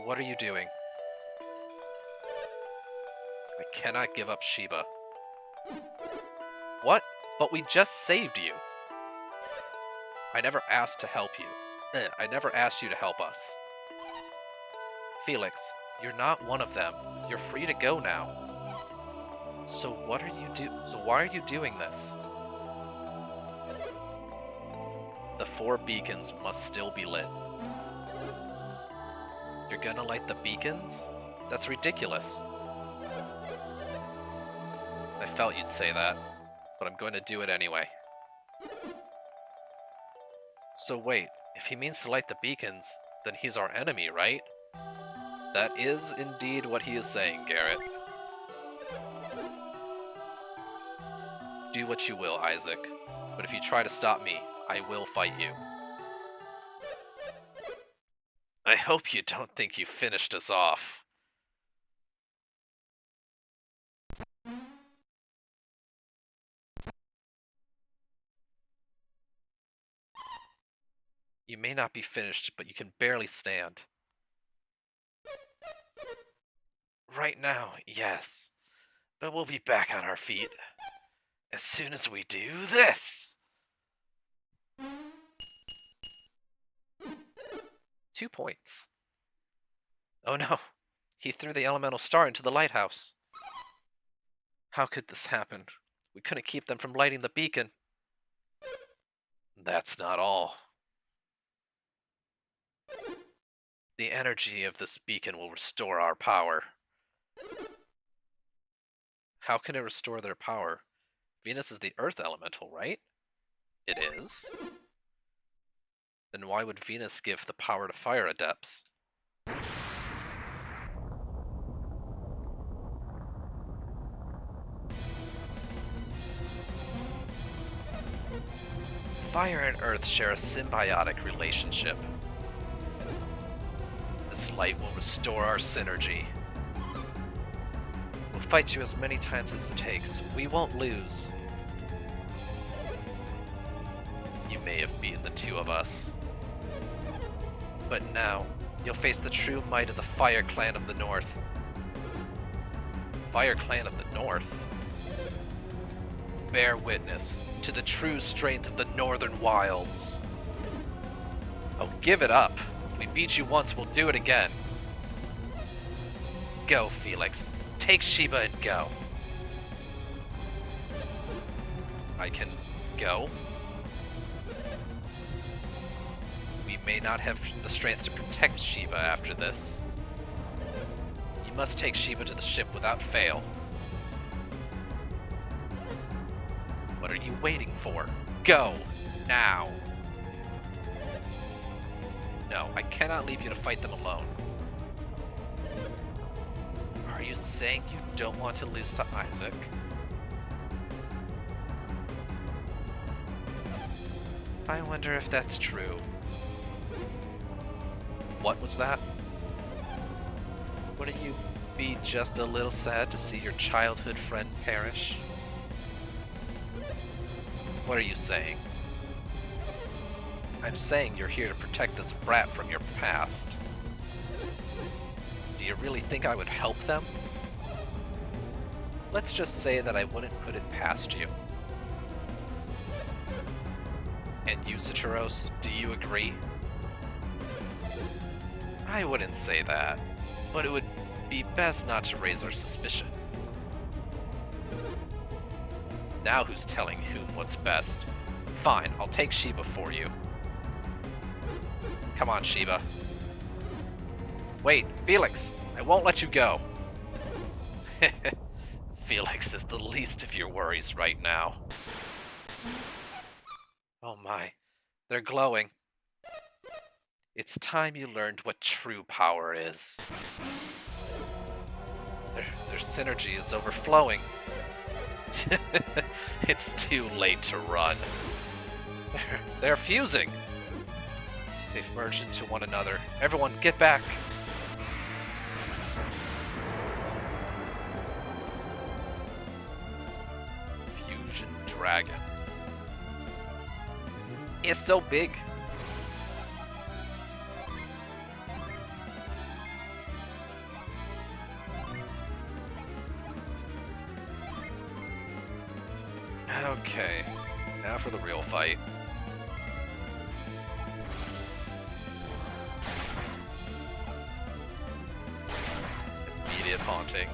what are you doing? I cannot give up Sheba. What? But we just saved you. I never asked to help you. I never asked you to help us. Felix, you're not one of them. You're free to go now. So why are you doing this? The 4 beacons must still be lit. You're gonna light the beacons? That's ridiculous. I felt you'd say that, but I'm going to do it anyway. So wait, if he means to light the beacons, then he's our enemy, right? That is indeed what he is saying, Garrett. Do what you will, Isaac, but if you try to stop me, I will fight you. I hope you don't think you finished us off. You may not be finished, but you can barely stand. Right now, yes. But we'll be back on our feet as soon as we do this! 2 points. Oh no! He threw the elemental star into the lighthouse. How could this happen? We couldn't keep them from lighting the beacon. That's not all. The energy of this beacon will restore our power. How can it restore their power? Venus is the earth elemental, right? It is. Then why would Venus give the power to fire adepts? Fire and Earth share a symbiotic relationship. This light will restore our synergy. We'll fight you as many times as it takes. We won't lose. You may have beaten the 2 of us. But now, you'll face the true might of the Fire Clan of the North. Fire Clan of the North? Bear witness to the true strength of the Northern Wilds. Oh, give it up. We beat you once, we'll do it again. Go, Felix. Take Sheba and go. I can go? We may not have the strength to protect Sheba after this. You must take Sheba to the ship without fail. What are you waiting for? Go! Now! No, I cannot leave you to fight them alone. Are you saying you don't want to lose to Isaac? I wonder if that's true. What was that? Wouldn't you be just a little sad to see your childhood friend perish? What are you saying? I'm saying you're here to protect this brat from your past. Do you really think I would help them? Let's just say that I wouldn't put it past you. And you, Cicheros, do you agree? I wouldn't say that, but it would be best not to raise our suspicion. Now who's telling whom what's best? Fine, I'll take Sheba for you. Come on, Sheba. Wait, Felix, I won't let you go. Felix is the least of your worries right now. Oh my, they're glowing. It's time you learned what true power is. Their synergy is overflowing. It's too late to run. They're fusing. They've merged into one another. Everyone, get back! Fusion Dragon. It's so big. Okay, now for the real fight. Immediate haunting.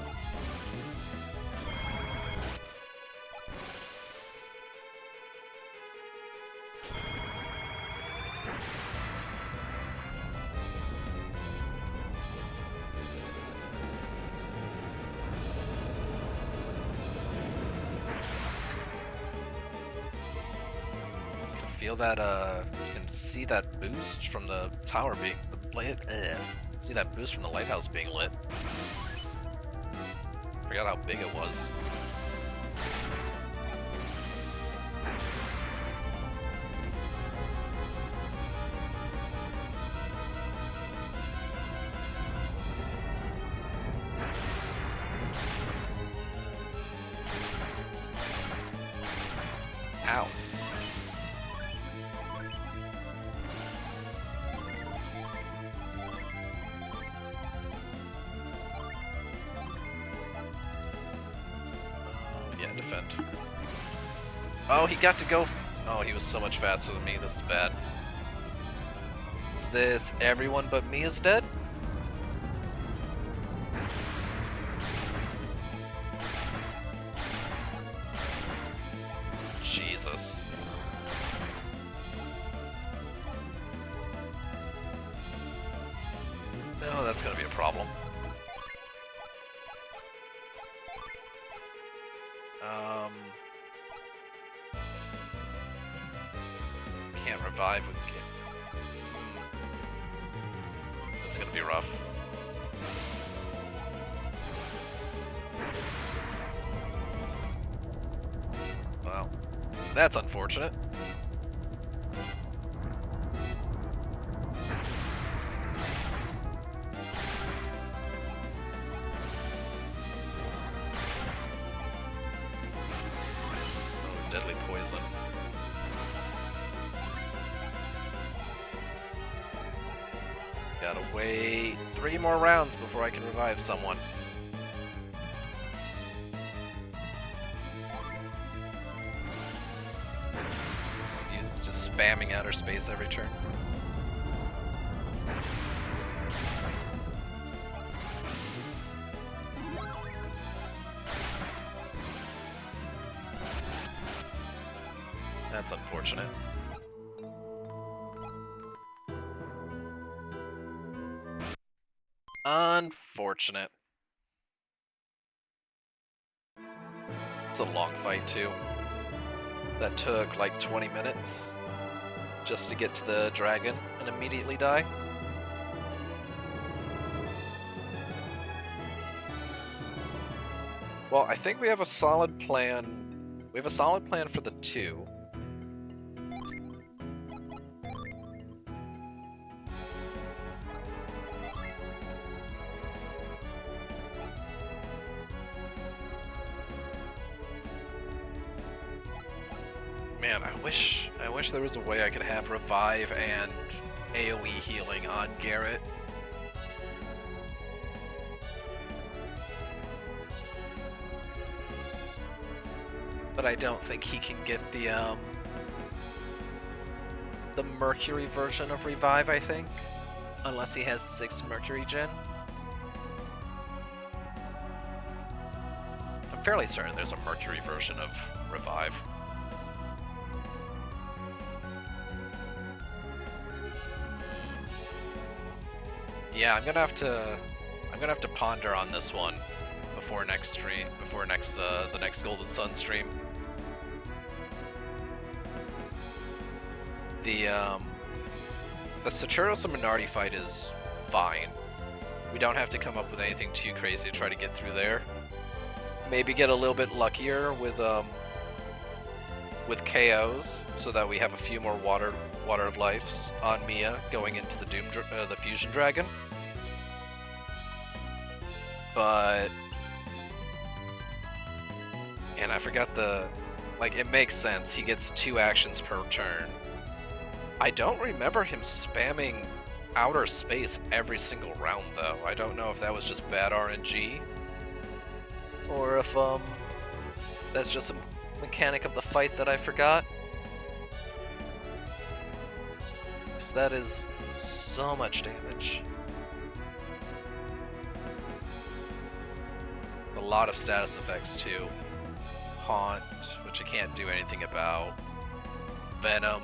Feel that, you can see that boost from the tower being lit. See that boost from the lighthouse being lit. Forgot how big it was. Ow. Defend. Oh, he got to go. Oh, he was so much faster than me. This is bad. Is this everyone but me is dead? Jesus. No, that's gonna be a problem. Can't revive with. This is gonna be rough. Well, that's unfortunate. Oh, deadly poison. Gotta wait 3 more rounds before I can revive someone. Just spamming outer space every turn. That's unfortunate. Unfortunate. It's a long fight too. That took like 20 minutes just to get to the dragon and immediately die. Well, I think we have a solid plan. We have a solid plan for the 2. Man, I wish there was a way I could have revive and AoE healing on Garrett. But I don't think he can get the the Mercury version of Revive, I think. Unless he has 6 Mercury Gen. I'm fairly certain there's a Mercury version of Revive. Yeah, I'm gonna have to ponder on this one before next stream, the next Golden Sun stream. The Saturos and Minardi fight is fine. We don't have to come up with anything too crazy to try to get through there. Maybe get a little bit luckier with KOs, so that we have a few more water of lives on Mia going into the the Fusion Dragon. But, and I forgot it makes sense. He gets 2 actions per turn. I don't remember him spamming outer space every single round, though. I don't know if that was just bad RNG, or if that's just a mechanic of the fight that I forgot. Because that is so much damage. A lot of status effects too. Haunt, which I can't do anything about. Venom,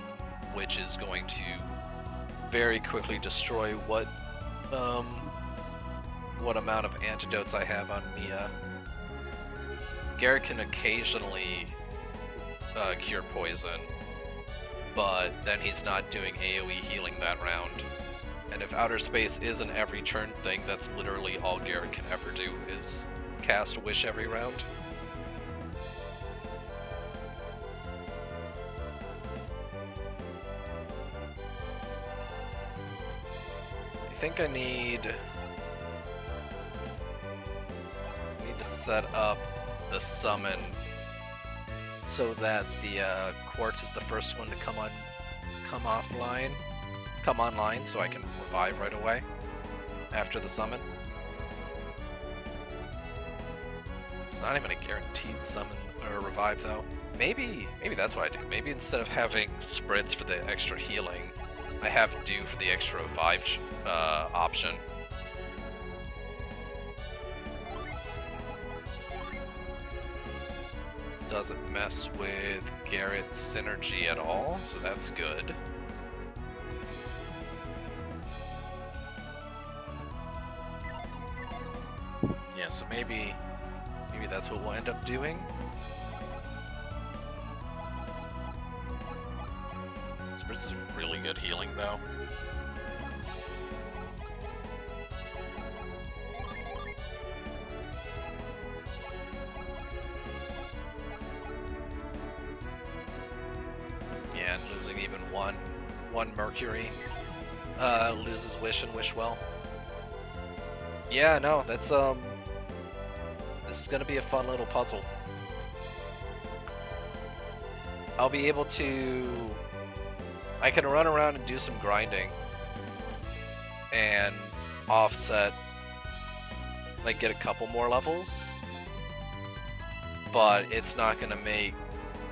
which is going to very quickly destroy what amount of antidotes I have on Mia. Garrett can occasionally cure poison, but then he's not doing AoE healing that round. And if outer space is an every turn thing, that's literally all Garrett can ever do, is cast Wish every round. I think I need to set up the summon so that the Quartz is the first one to come online, so I can revive right away after the summon. It's not even a guaranteed summon or revive though. Maybe that's what I do. Maybe instead of having Spritz for the extra healing, I have Dew for the extra revive option. Doesn't mess with Garrett's synergy at all, so that's good. Yeah, so maybe that's what we'll end up doing. Spritz is really good healing though. Yeah, and losing even one Mercury loses Wish and Wish well. Yeah, no, that's this is gonna be a fun little puzzle. I'll be able to... I can run around and do some grinding and offset, like get a couple more levels, but it's not gonna make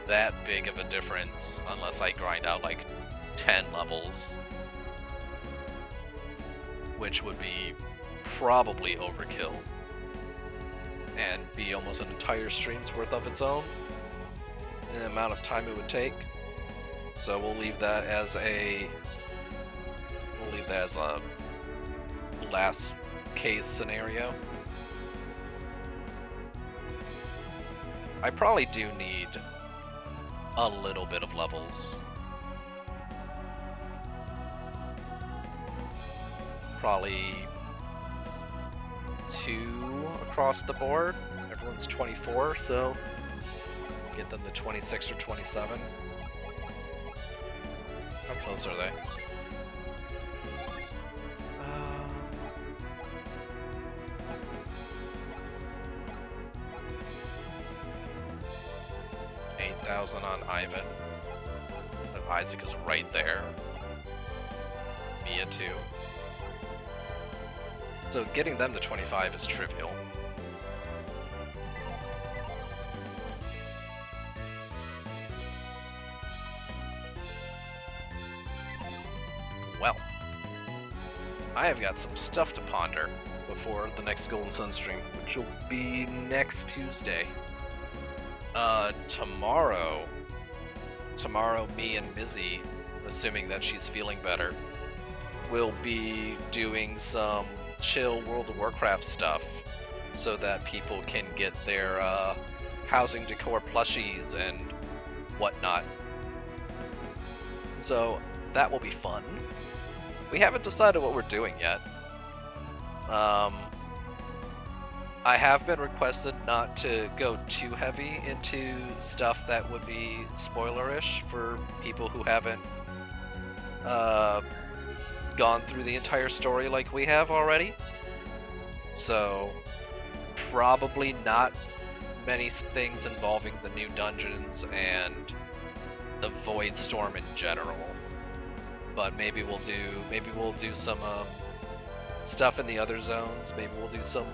that big of a difference unless I grind out like 10 levels, which would be probably overkill and be almost an entire stream's worth of its own in the amount of time it would take. So we'll leave that as a last case scenario. I probably do need a little bit of levels. Probably 2 across the board. Everyone's 24, so get them to 26 or 27. How close are they? 8,000 on Ivan. But Isaac is right there. Mia too. So getting them to 25 is trivial. I have got some stuff to ponder before the next Golden Sun stream, which will be next Tuesday. Tomorrow, me and Mizzy, assuming that she's feeling better, will be doing some chill World of Warcraft stuff so that people can get their housing decor plushies and whatnot. So that will be fun. We haven't decided what we're doing yet. I have been requested not to go too heavy into stuff that would be spoilerish for people who haven't gone through the entire story like we have already. So probably not many things involving the new dungeons and the Void Storm in general. But maybe we'll do some stuff in the other zones. Maybe we'll do some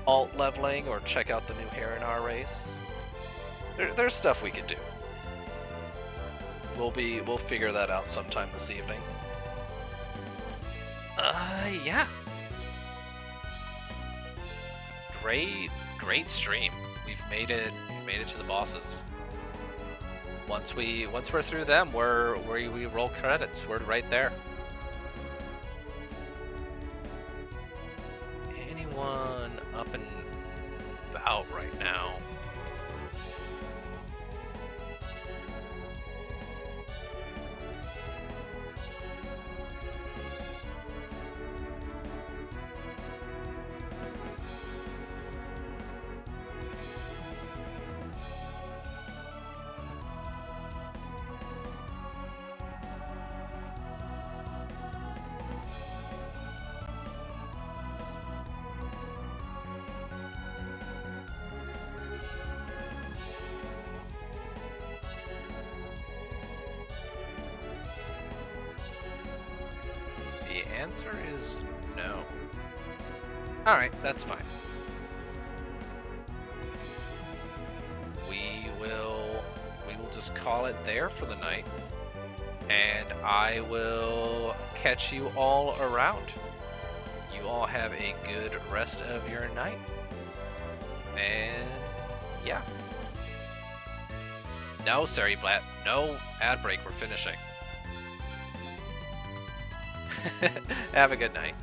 alt leveling or check out the new Heronar race. There's stuff we could do. We'll figure that out sometime this evening. Yeah. Great stream. We've made it to the bosses. Once we're through them, we roll credits. We're right there. Anyone up and about right now? The answer is no. Alright, that's fine. We will just call it there for the night. And I will catch you all around. You all have a good rest of your night. And yeah. No, Sari Blatt. No ad break. We're finishing. Have a good night.